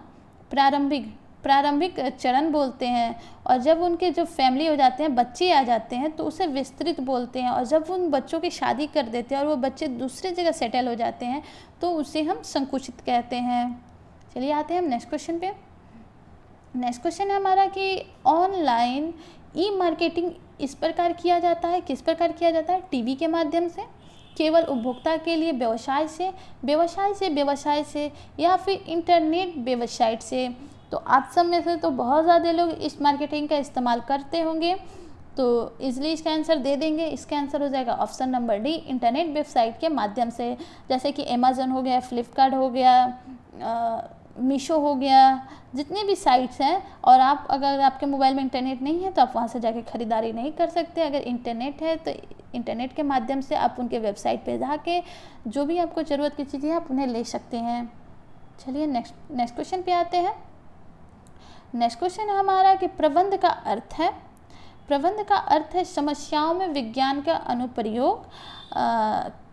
प्रारंभिक चरण बोलते हैं। और जब उनके जो फैमिली हो जाते हैं, बच्चे आ जाते हैं, तो उसे विस्तृत बोलते हैं। और जब उन बच्चों की शादी कर देते हैं और वो बच्चे दूसरी जगह सेटल हो जाते हैं तो उसे हम संकुचित कहते हैं। चलिए आते हैं हम नेक्स्ट क्वेश्चन पे। नेक्स्ट क्वेश्चन है हमारा कि ऑनलाइन ई मार्केटिंग इस प्रकार किया जाता है, किस प्रकार किया जाता है? टीवी के माध्यम से, केवल उपभोक्ता के लिए, व्यवसाय से या फिर इंटरनेट वेबसाइट से। तो आप सब में से तो बहुत ज़्यादा लोग इस मार्केटिंग का इस्तेमाल करते होंगे, तो इसलिए इसका आंसर दे देंगे। इसका आंसर हो जाएगा option number D, internet website के माध्यम से, जैसे कि अमेज़न हो गया, फ्लिपकार्ट हो गया, मीशो हो गया, जितने भी साइट्स हैं। और आप अगर आपके मोबाइल में इंटरनेट नहीं है तो आप वहाँ से जाके ख़रीदारी नहीं कर सकते। अगर इंटरनेट है तो इंटरनेट के माध्यम से आप उनके वेबसाइट पे जाके जो भी आपको ज़रूरत की चीज़ें आप उन्हें ले सकते हैं। चलिए नेक्स्ट क्वेश्चन पे आते हैं। नेक्स्ट क्वेश्चन है हमारा कि प्रबंध का अर्थ है। प्रबंध का अर्थ है समस्याओं में विज्ञान का अनुप्रयोग।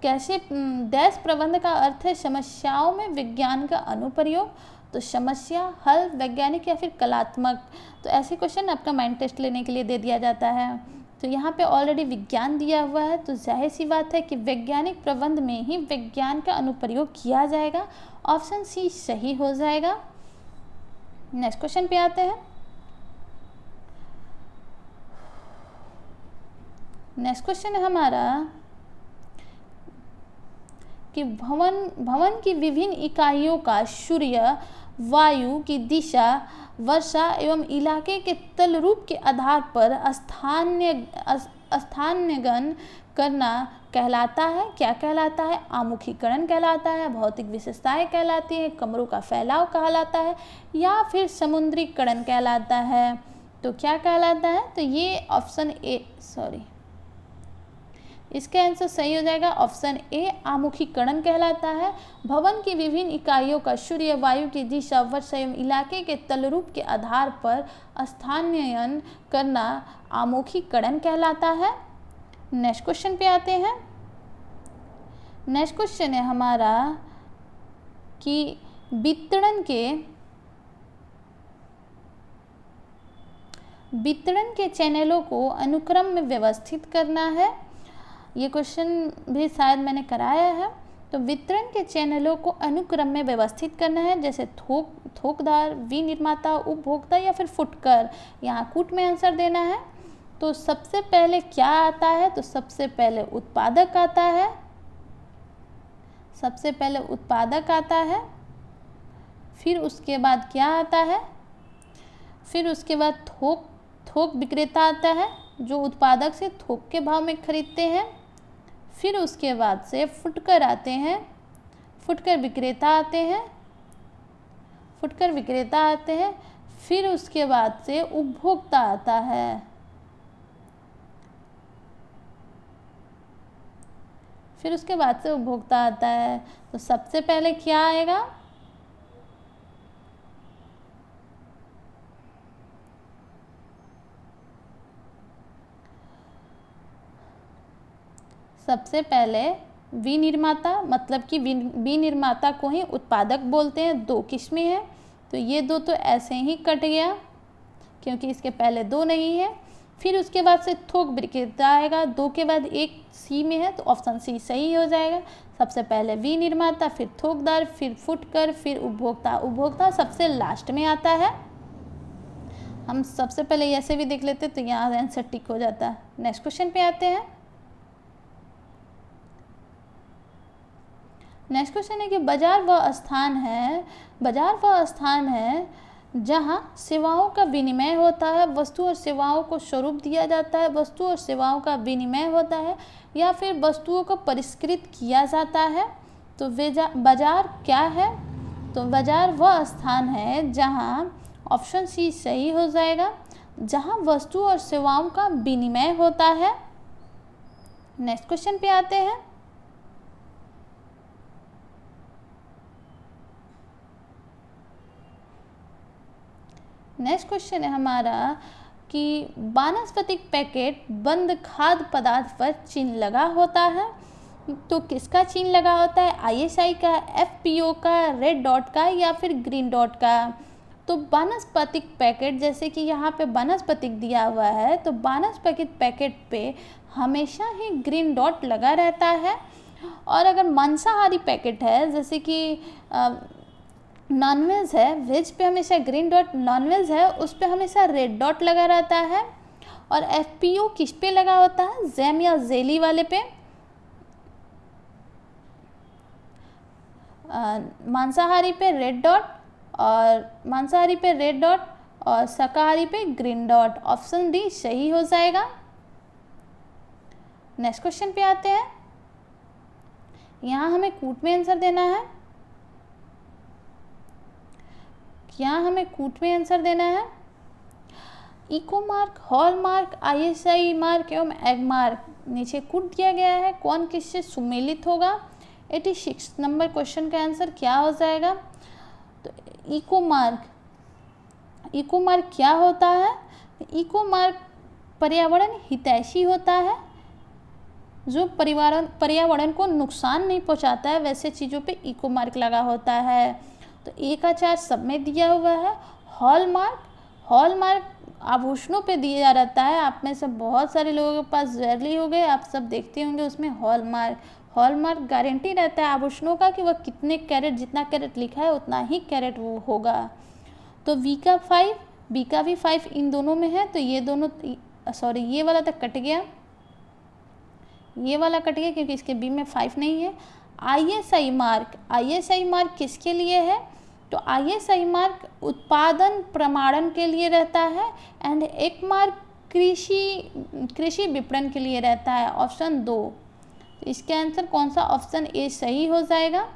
कैसे डैश प्रबंध का अर्थ है समस्याओं में विज्ञान का अनुप्रयोग। तो समस्या हल, वैज्ञानिक या फिर कलात्मक। तो ऐसे क्वेश्चन आपका माइंड टेस्ट लेने के लिए दे दिया जाता है। तो यहाँ पे ऑलरेडी विज्ञान दिया हुआ है, तो जाहिर सी बात है कि वैज्ञानिक प्रबंध में ही विज्ञान का अनुप्रयोग किया जाएगा। ऑप्शन सी सही हो जाएगा। नेक्स्ट क्वेश्चन पे आते हैं। नेक्स्ट क्वेश्चन है हमारा कि भवन की विभिन्न इकाइयों का सूर्य, वायु की दिशा, वर्षा एवं इलाके के तल रूप के आधार पर स्थानांतरण करना कहलाता है। क्या कहलाता है? आमुखीकरण कहलाता है, भौतिक विशेषताएं कहलाती हैं, कमरों का फैलाव कहलाता है, या फिर समुद्रीकरण कहलाता है। तो क्या कहलाता है? तो ये ऑप्शन ए, इसका आंसर सही हो जाएगा ऑप्शन ए, आमुखीकरण कहलाता है। भवन की विभिन्न इकाइयों का सूर्य, वायु की दिशा, वर्षा एवं इलाके के तलरूप के आधार पर स्थानांतरण करना आमुखीकरण कहलाता है। नेक्स्ट क्वेश्चन पे आते हैं। नेक्स्ट क्वेश्चन है हमारा कि वितरण के चैनलों को अनुक्रम में व्यवस्थित करना है। ये क्वेश्चन भी शायद मैंने कराया है। तो वितरण के चैनलों को अनुक्रम में व्यवस्थित करना है, जैसे थोकदार, विनिर्माता, उपभोक्ता या फिर फुटकर। यहाँ कूट में आंसर देना है। तो सबसे पहले क्या आता है? तो सबसे पहले उत्पादक आता है। सबसे पहले उत्पादक आता है, फिर उसके बाद क्या आता है? फिर उसके बाद थोक विक्रेता आता है, जो उत्पादक से थोक के भाव में खरीदते हैं। फिर उसके बाद से फुटकर आते हैं, फुटकर विक्रेता आते हैं। फिर उसके बाद से उपभोक्ता आता है। तो सबसे पहले क्या आएगा? सबसे पहले विनिर्माता, मतलब कि विनिर्माता को ही उत्पादक बोलते हैं। 2 किस्में हैं, तो ये 2 तो ऐसे ही कट गया क्योंकि इसके पहले 2 नहीं है। फिर उसके बाद से थोक विक्रेता आएगा, 2 के बाद 1 सी में है, तो ऑप्शन सी सही हो जाएगा। सबसे पहले विनिर्माता, फिर थोकदार, फिर फुटकर, फिर उपभोक्ता। उपभोक्ता सबसे लास्ट में आता है। हम सबसे पहले ऐसे भी देख लेते तो यहाँ आंसर टिक हो जाता है। नेक्स्ट क्वेश्चन पे आते हैं। नेक्स्ट क्वेश्चन है कि बाजार वह स्थान है जहाँ सेवाओं का विनिमय होता है, वस्तु और सेवाओं को स्वरूप दिया जाता है, वस्तु और सेवाओं का विनिमय होता है, या फिर वस्तुओं को परिष्कृत किया जाता है। तो बाजार क्या है? तो बाजार वह स्थान है जहाँ, ऑप्शन सी सही हो जाएगा, जहाँ वस्तु और सेवाओं का विनिमय होता है। नेक्स्ट क्वेश्चन पे आते हैं। नेक्स्ट क्वेश्चन है हमारा कि वानस्पतिक पैकेट बंद खाद्य पदार्थ पर चिन्ह लगा होता है, तो किसका चिन्ह लगा होता है? ISI का, FPO का, रेड डॉट का या फिर ग्रीन डॉट का? तो वानस्पतिक पैकेट, जैसे कि यहाँ पे वानस्पतिक दिया हुआ है, तो वानस्पतिक पैकेट पे हमेशा ही ग्रीन डॉट लगा रहता है। और अगर मांसाहारी पैकेट है, जैसे कि नॉनवेज है, वेज पे हमेशा ग्रीन डॉट, नॉनवेज है उस पे हमेशा रेड डॉट लगा रहता है। और FPO किस पे लगा होता है? जैम या जेली वाले पे। मांसाहारी पे रेड डॉट, और मांसाहारी पे रेड डॉट और शाकाहारी पे ग्रीन डॉट। ऑप्शन डी सही हो जाएगा। नेक्स्ट क्वेश्चन पे आते हैं। यहाँ हमें कूट में आंसर देना है। यहाँ हमें कूट में आंसर देना है। Ecomark, hallmark, ISI mark एवं एग मार्क नीचे कूट दिया गया है, कौन किससे सुमेलित होगा? 86 नंबर क्वेश्चन का आंसर क्या हो जाएगा? तो इको मार्क क्या होता है? इको मार्क पर्यावरण हितैषी होता है, जो पर्यावरण को नुकसान नहीं पहुंचाता है, वैसे चीज़ों पे इको मार्क लगा होता है। तो A का 4 सब में दिया हुआ है। हॉल मार्क आभूषणों पे दिया रहता है। आप में से बहुत सारे लोगों के पास ज्वेलरी हो गए, आप सब देखते होंगे उसमें हॉल मार्क गारंटी रहता है आभूषणों का कि वह कितने कैरेट, जितना कैरेट लिखा है उतना ही कैरेट वो होगा। तो B का 5, B का भी 5 इन दोनों में है, तो ये दोनों, सॉरी ये वाला तो कट गया, ये वाला कट गया क्योंकि इसके B में 5 नहीं है। ISI मार्क किसके लिए है? तो ISI मार्क उत्पादन प्रमाणन के लिए रहता है, एंड एक मार्क कृषि विपणन के लिए रहता है। ऑप्शन 2, तो इसके आंसर कौन सा? ऑप्शन A सही हो जाएगा।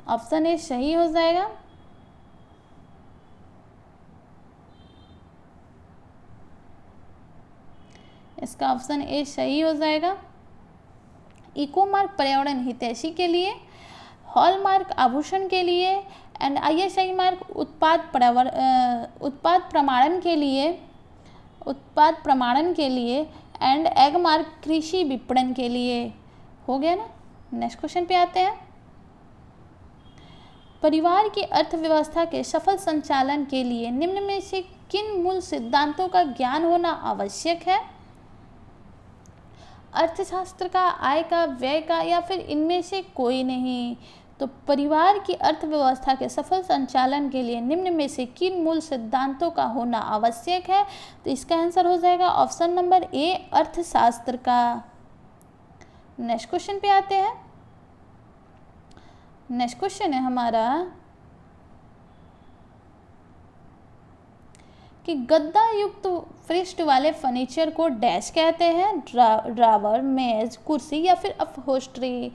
ऑप्शन A सही हो जाएगा। इसका ऑप्शन A सही हो जाएगा। इको मार्क पर्यावरण हितैषी के लिए, हॉल मार्क आभूषण के लिए, एंड ISI मार्क उत्पाद प्रमाणन के लिए, एंड एग मार्क कृषि विपणन के लिए। हो गया ना। नेक्स्ट क्वेश्चन पे आते हैं। परिवार की अर्थव्यवस्था के सफल संचालन के लिए निम्न में से किन मूल सिद्धांतों का ज्ञान होना आवश्यक है? अर्थशास्त्र का, आय का, व्यय का, या फिर इनमें से कोई नहीं? तो परिवार की अर्थव्यवस्था के सफल संचालन के लिए निम्न में से किन मूल सिद्धांतों का होना आवश्यक है? तो इसका आंसर हो जाएगा ऑप्शन नंबर A, अर्थशास्त्र का। नेक्स्ट क्वेश्चन पे आते हैं। नेक्स्ट क्वेश्चन है हमारा कि गद्दा युक्त पृष्ठ वाले फर्नीचर को डैश कहते हैं? ड्रावर, मेज, कुर्सी या फिर अपहोस्ट्री?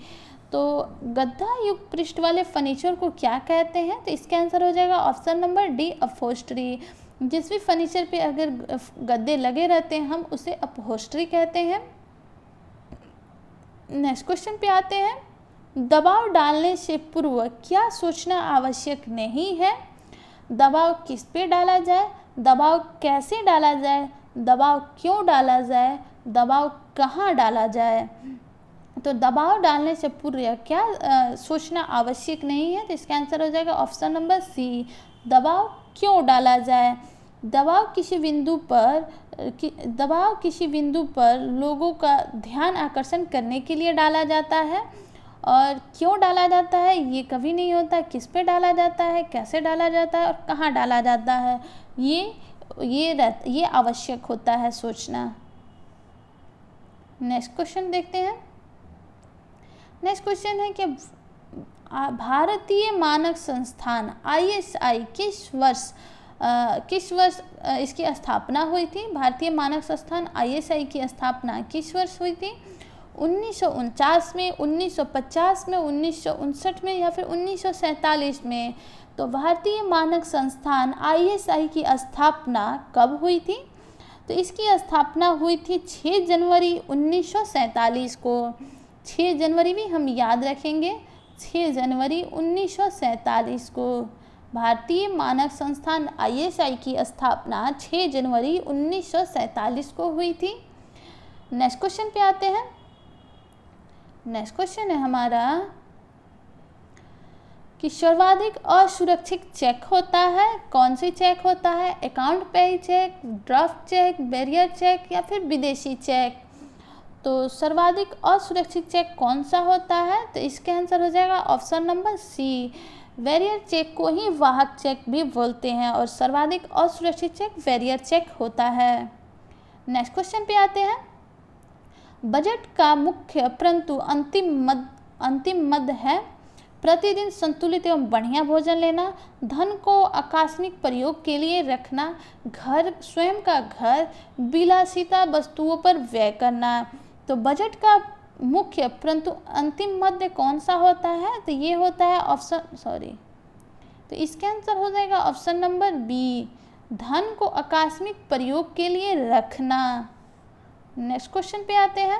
तो गद्दा युक्त पृष्ठ वाले फर्नीचर को क्या कहते हैं? तो इसका आंसर हो जाएगा ऑप्शन नंबर D, अपहोस्ट्री। जिस भी फर्नीचर पे अगर गद्दे लगे रहते हैं हम उसे अपहोस्ट्री कहते हैं। नेक्स्ट क्वेश्चन पे आते हैं। दबाव डालने से पूर्व क्या सोचना आवश्यक नहीं है? दबाव किस पे डाला जाए, दबाव कैसे डाला जाए, दबाव क्यों डाला जाए, दबाव कहाँ डाला जाए? तो दबाव डालने से पूर्व क्या सोचना आवश्यक नहीं है? तो इसका आंसर हो जाएगा ऑप्शन नंबर C, दबाव क्यों डाला जाए। दबाव किसी बिंदु पर लोगों का ध्यान आकर्षण करने के लिए डाला जाता है, और क्यों डाला जाता है ये कभी नहीं होता। किस पे डाला जाता है, कैसे डाला जाता है और कहाँ डाला जाता है, ये आवश्यक होता है सोचना। नेक्स्ट क्वेश्चन देखते हैं। नेक्स्ट क्वेश्चन है कि भारतीय मानक संस्थान ISI किस वर्ष इसकी स्थापना हुई थी? भारतीय मानक संस्थान ISI की स्थापना किस वर्ष हुई थी? 1949 में, 1950 में, 1959 में या फिर 1947 में? तो भारतीय मानक संस्थान ISI की स्थापना कब हुई थी? तो इसकी स्थापना हुई थी 6 जनवरी 1947 को। 6 जनवरी भी हम याद रखेंगे, 6 जनवरी 1947 को भारतीय मानक संस्थान ISI की स्थापना 6 जनवरी 1947 को हुई थी। नेक्स्ट क्वेश्चन पे आते हैं। नेक्स्ट क्वेश्चन है हमारा कि सर्वाधिक असुरक्षित चेक होता है, कौन सी चेक होता है? Account payee cheque, draft cheque, bearer cheque या फिर विदेशी चेक? तो सर्वाधिक असुरक्षित चेक कौन सा होता है? तो इसके आंसर हो जाएगा option number C. Bearer cheque को ही वाहक चेक भी बोलते हैं और सर्वाधिक असुरक्षित चेक बैरियर चेक होता है। नेक्स्ट क्वेश्चन पे आते हैं। बजट का मुख्य परंतु अंतिम मद है प्रतिदिन संतुलित एवं बढ़िया भोजन लेना, धन को आकस्मिक प्रयोग के लिए रखना, घर स्वयं का घर, विलासिता वस्तुओं पर व्यय करना। तो बजट का मुख्य परंतु अंतिम मध्य कौन सा होता है? तो ये होता है तो इसका आंसर हो जाएगा ऑप्शन नंबर बी, धन को आकस्मिक प्रयोग के लिए रखना। नेक्स्ट क्वेश्चन पे आते हैं।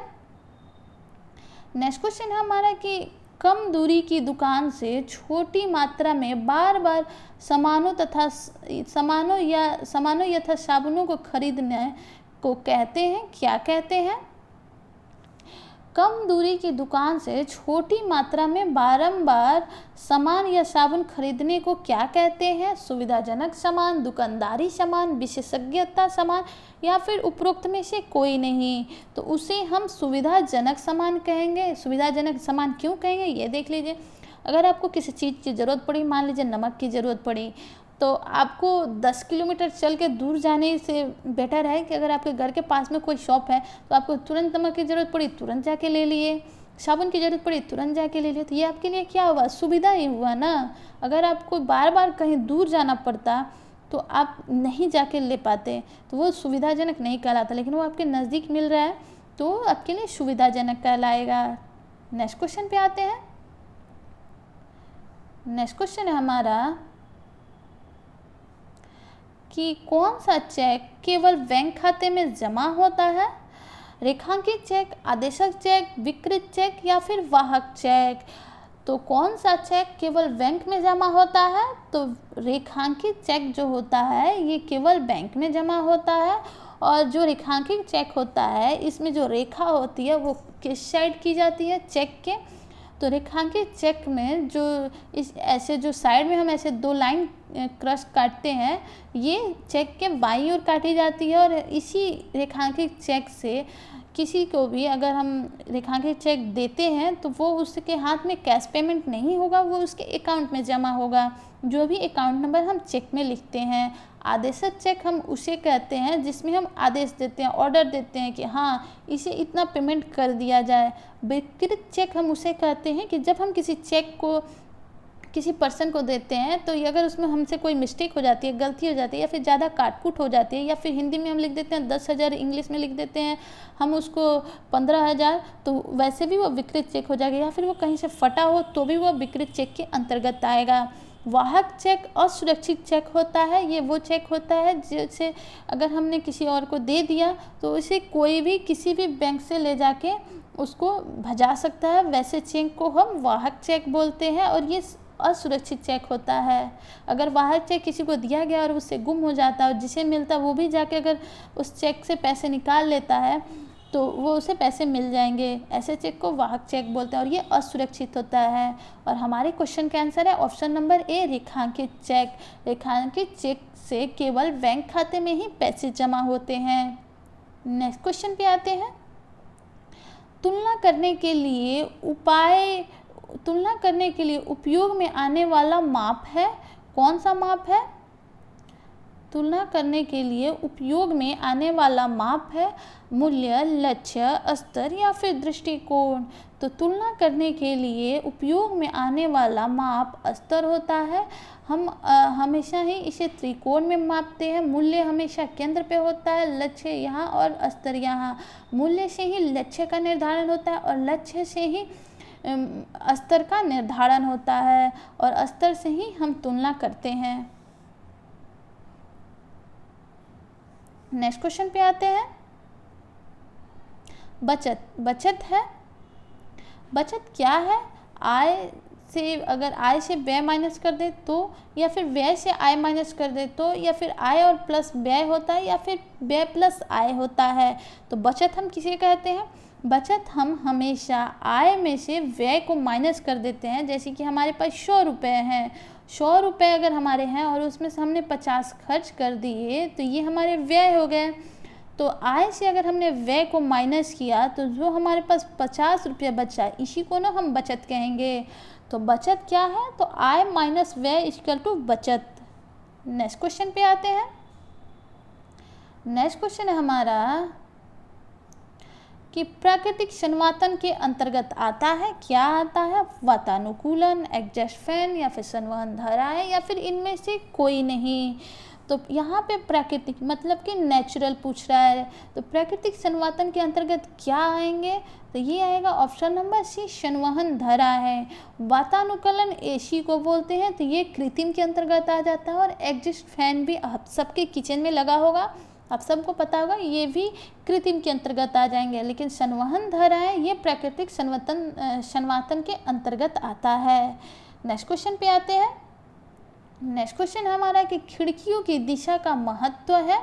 नेक्स्ट क्वेश्चन है हमारा कि कम दूरी की दुकान से छोटी मात्रा में बार बार सामानों यथा साबुनों को खरीदने को कहते हैं, क्या कहते हैं? कम दूरी की दुकान से छोटी मात्रा में बारंबार सामान या साबुन खरीदने को क्या कहते हैं? सुविधाजनक सामान, दुकानदारी सामान, विशेषज्ञता सामान या फिर उपरोक्त में से कोई नहीं? तो उसे हम सुविधाजनक सामान कहेंगे। सुविधाजनक सामान क्यों कहेंगे ये देख लीजिए। अगर आपको किसी चीज़ की ज़रूरत पड़ी, मान लीजिए नमक की ज़रूरत पड़ी, तो आपको 10 किलोमीटर चल के दूर जाने से बेटर है कि अगर आपके घर के पास में कोई शॉप है तो आपको तुरंत नमक की ज़रूरत पड़ी तुरंत जाके ले लिए, साबुन की ज़रूरत पड़ी तुरंत जाके ले लिए। तो ये आपके लिए क्या हुआ? सुविधा ही हुआ ना। अगर आपको बार बार कहीं दूर जाना पड़ता तो आप नहीं जाके ले पाते, तो वो सुविधाजनक नहीं कहलाता। लेकिन वो आपके नज़दीक मिल रहा है तो आपके लिए सुविधाजनक कहलाएगा। नेक्स्ट क्वेश्चन पे आते हैं। नेक्स्ट क्वेश्चन है हमारा कि कौन सा चेक केवल बैंक खाते में जमा होता है? रेखांकित चेक, आदेशक चेक, विकृत चेक या फिर वाहक चेक? तो कौन सा चेक केवल बैंक में जमा होता है? तो रेखांकित चेक जो होता है ये केवल बैंक में जमा होता है। और जो रेखांकित चेक होता है इसमें जो रेखा होती है वो किस साइड की जाती है चेक के? तो रेखांकित चेक में जो ऐसे जो साइड में हम ऐसे 2 लाइन क्रॉस काटते हैं, ये चेक के बाईं ओर काटी जाती है। और इसी रेखांकित चेक से किसी को भी अगर हम रेखांकित चेक देते हैं तो वो उसके हाथ में कैश पेमेंट नहीं होगा, वो उसके अकाउंट में जमा होगा, जो भी अकाउंट नंबर हम चेक में लिखते हैं। आदेशक चेक हम उसे कहते हैं जिसमें हम आदेश देते हैं, ऑर्डर देते हैं कि हाँ इसे इतना पेमेंट कर दिया जाए। विकृत चेक हम उसे कहते हैं कि जब हम किसी चेक को किसी पर्सन को देते हैं तो अगर उसमें हमसे कोई मिस्टेक हो जाती है, गलती हो जाती है या फिर ज़्यादा काटकूट हो जाती है, या फिर हिंदी में हम लिख देते हैं 10,000, इंग्लिश में लिख देते हैं हम उसको 15,000, तो वैसे भी वो विकृत चेक हो जाएगा। या फिर वो कहीं से फटा हो तो भी वो विकृत चेक के अंतर्गत आएगा। वाहक चेक असुरक्षित चेक होता है। ये वो चेक होता है जैसे अगर हमने किसी और को दे दिया तो उसे कोई भी किसी भी बैंक से ले जाके उसको भजा सकता है, वैसे चेक को हम वाहक चेक बोलते हैं और ये असुरक्षित चेक होता है। अगर वाहक चेक किसी को दिया गया और उससे गुम हो जाता है और जिसे मिलता वो भी जाके अगर उस चेक से पैसे निकाल लेता है तो वो उसे पैसे मिल जाएंगे। ऐसे चेक को वाहक चेक बोलते हैं और ये असुरक्षित होता है। और हमारे क्वेश्चन का आंसर है ऑप्शन नंबर ए, रेखांकित चेक। रेखांकित चेक से केवल बैंक खाते में ही पैसे जमा होते हैं। नेक्स्ट क्वेश्चन पे आते हैं। तुलना करने के लिए उपयोग में आने वाला माप है, कौन सा माप है? तुलना करने के लिए उपयोग में आने वाला माप है मूल्य, लक्ष्य, स्तर या फिर दृष्टिकोण। तो तुलना करने के लिए उपयोग में आने वाला माप स्तर होता है। हम हमेशा ही इसे त्रिकोण में मापते हैं। मूल्य हमेशा केंद्र पे होता है, लक्ष्य यहाँ और स्तर यहाँ। मूल्य से ही लक्ष्य का निर्धारण होता है और लक्ष्य से ही स्तर का निर्धारण होता है और स्तर से ही हम तुलना करते हैं। नेक्स्ट क्वेश्चन पे आते हैं। बचत है। बचत क्या है? आय से, अगर आय से व्यय माइनस कर दे तो, या फिर व्यय से आय माइनस कर दे तो, या फिर आय और प्लस व्यय होता है, या फिर व्यय प्लस आय होता है। तो बचत हम किसे कहते हैं? बचत हम हमेशा आय में से व्यय को माइनस कर देते हैं। जैसे कि हमारे पास 100 रुपये हैं, 100 रुपये अगर हमारे हैं और उसमें से हमने 50 खर्च कर दिए तो ये हमारे व्यय हो गए। तो आय से अगर हमने व्यय को माइनस किया तो जो हमारे पास 50 रुपये बचा, इसी को ना हम बचत कहेंगे। तो बचत क्या है? तो आय माइनस व्यय इक्वल टू बचत। नेक्स्ट क्वेश्चन पे आते हैं। नेक्स्ट क्वेश्चन है हमारा कि प्राकृतिक संवातन के अंतर्गत आता है, क्या आता है? वातानुकूलन, एग्जॉस्ट फैन या फिर संवहन धाराएं या फिर इनमें से कोई नहीं। तो यहाँ पे प्राकृतिक मतलब कि नेचुरल पूछ रहा है। तो प्राकृतिक संवातन के अंतर्गत क्या आएंगे? तो ये आएगा ऑप्शन नंबर सी, संवहन धारा है। वातानुकूलन एसी को बोलते हैं, तो ये कृत्रिम के अंतर्गत आ जाता है। और एग्जॉस्ट फैन भी आप सबके किचन में लगा होगा, आप सबको पता होगा, ये भी कृत्रिम के अंतर्गत आ जाएंगे। लेकिन संवहन धाराएं ये प्राकृतिक संवातन के अंतर्गत आता है। नेक्स्ट क्वेश्चन पे आते हैं। नेक्स्ट क्वेश्चन हमारा कि खिड़कियों की दिशा का महत्व है।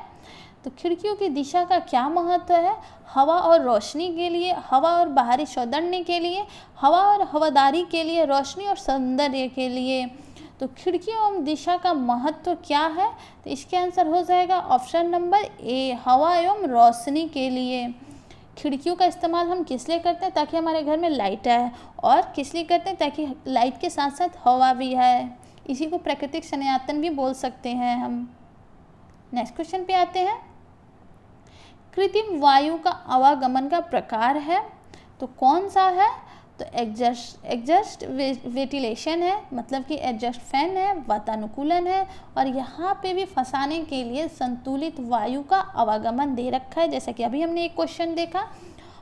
तो खिड़कियों की दिशा का क्या महत्व है? हवा और रोशनी के लिए, हवा और बाहरी सौंदर्य के लिए, हवा और हवादारी के लिए, रोशनी और सौंदर्य के लिए। तो खिड़कियों एवं दिशा का महत्व क्या है? तो इसके आंसर हो जाएगा ऑप्शन नंबर ए, हवा एवं रोशनी के लिए। खिड़कियों का इस्तेमाल हम किस लिए करते हैं? ताकि हमारे घर में लाइट आए। और किस लिए करते हैं? ताकि लाइट के साथ साथ हवा भी है। इसी को प्राकृतिक संयातन भी बोल सकते हैं हम। नेक्स्ट क्वेश्चन पे आते हैं। कृत्रिम वायु का आवागमन का प्रकार है, तो कौन सा है? तो एग्जस्ट वेंटिलेशन है, मतलब कि एग्जॉस्ट फैन है, वातानुकूलन है, और यहाँ पे भी फंसाने के लिए संतुलित वायु का आवागमन दे रखा है, जैसा कि अभी हमने एक क्वेश्चन देखा।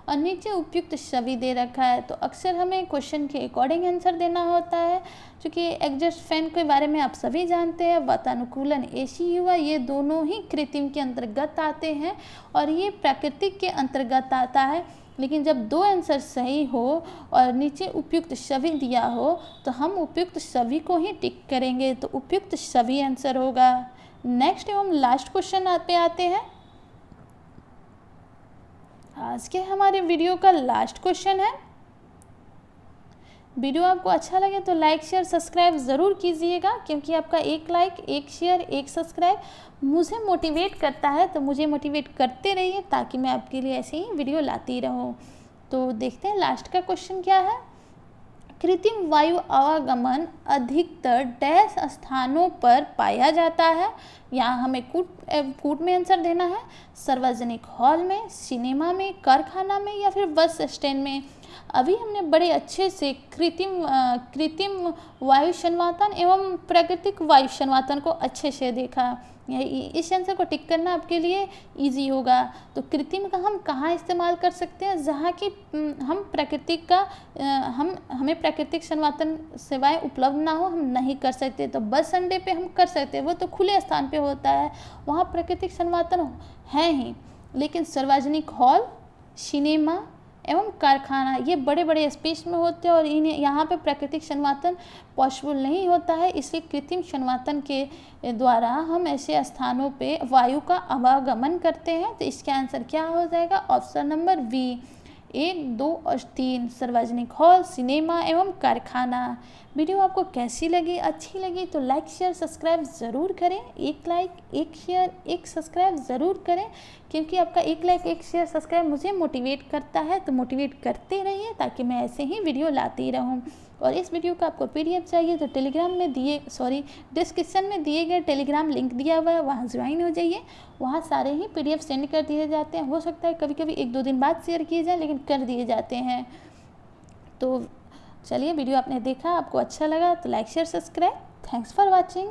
और नीचे उपयुक्त सभी दे रखा है। तो अक्सर हमें क्वेश्चन के अकॉर्डिंग आंसर देना होता है, क्योंकि एग्जॉस्ट फैन के बारे में आप सभी जानते हैं, वातानुकूलन एसी हुआ, ये दोनों ही कृत्रिम के अंतर्गत आते हैं और ये प्राकृतिक के अंतर्गत आता है। लेकिन जब दो आंसर सही हो और नीचे उपयुक्त सभी दिया हो तो हम उपयुक्त सभी को ही टिक करेंगे, तो उपयुक्त सभी आंसर होगा। नेक्स्ट एवं लास्ट क्वेश्चन पे आते हैं। आज के हमारे वीडियो का लास्ट क्वेश्चन है। वीडियो आपको अच्छा लगे तो लाइक शेयर सब्सक्राइब ज़रूर कीजिएगा, क्योंकि आपका एक लाइक, एक शेयर, एक सब्सक्राइब मुझे मोटिवेट करता है। तो मुझे मोटिवेट करते रहिए ताकि मैं आपके लिए ऐसे ही वीडियो लाती रहूं। तो देखते हैं लास्ट का क्वेश्चन क्या है। कृत्रिम वायु आवागमन अधिकतर डैश स्थानों पर पाया जाता है। यहाँ हमें कूट में आंसर देना है। सार्वजनिक हॉल में, सिनेमा में, कारखाना में या फिर बस स्टैंड में। अभी हमने बड़े अच्छे से कृत्रिम वायु संवातन एवं प्राकृतिक वायु संवातन को अच्छे से देखा। इस आंसर को टिक करना आपके लिए इजी होगा। तो कृत्रिम का हम कहाँ इस्तेमाल कर सकते हैं? जहाँ की हम प्राकृतिक का हमें प्राकृतिक संवातन सेवाएं उपलब्ध ना हो, हम नहीं कर सकते। तो बस अड्डे पे हम कर सकते हैं, वो तो खुले स्थान पे होता है, वहाँ प्राकृतिक संवातन है ही। लेकिन सार्वजनिक हॉल, सिनेमा एवं कारखाना ये बड़े बड़े स्पेस में होते हैं और इन्हें यहाँ पे प्राकृतिक संवातन पॉसिबल नहीं होता है। इसलिए कृत्रिम संवातन के द्वारा हम ऐसे स्थानों पे वायु का आवागमन करते हैं। तो इसका आंसर क्या हो जाएगा? ऑप्शन नंबर बी, 1, 2 और 3, सार्वजनिक हॉल, सिनेमा एवं कारखाना। वीडियो आपको कैसी लगी? अच्छी लगी तो लाइक शेयर सब्सक्राइब ज़रूर करें। एक लाइक, एक शेयर, एक सब्सक्राइब ज़रूर करें, क्योंकि आपका 1 लाइक 1 शेयर सब्सक्राइब मुझे मोटिवेट करता है, तो मोटिवेट करते रहिए ताकि मैं ऐसे ही वीडियो लाती रहूं। और इस वीडियो का आपको PDF चाहिए तो डिस्क्रिप्शन में दिए गए टेलीग्राम लिंक दिया हुआ है, वहाँ ज्वाइन हो जाइए। वहाँ सारे ही PDF सेंड कर दिए जाते हैं। हो सकता है कभी कभी 1-2 दिन बाद शेयर किए जाए, लेकिन कर दिए जाते हैं। तो चलिए, वीडियो आपने देखा, आपको अच्छा लगा तो like share subscribe. Thanks for watching.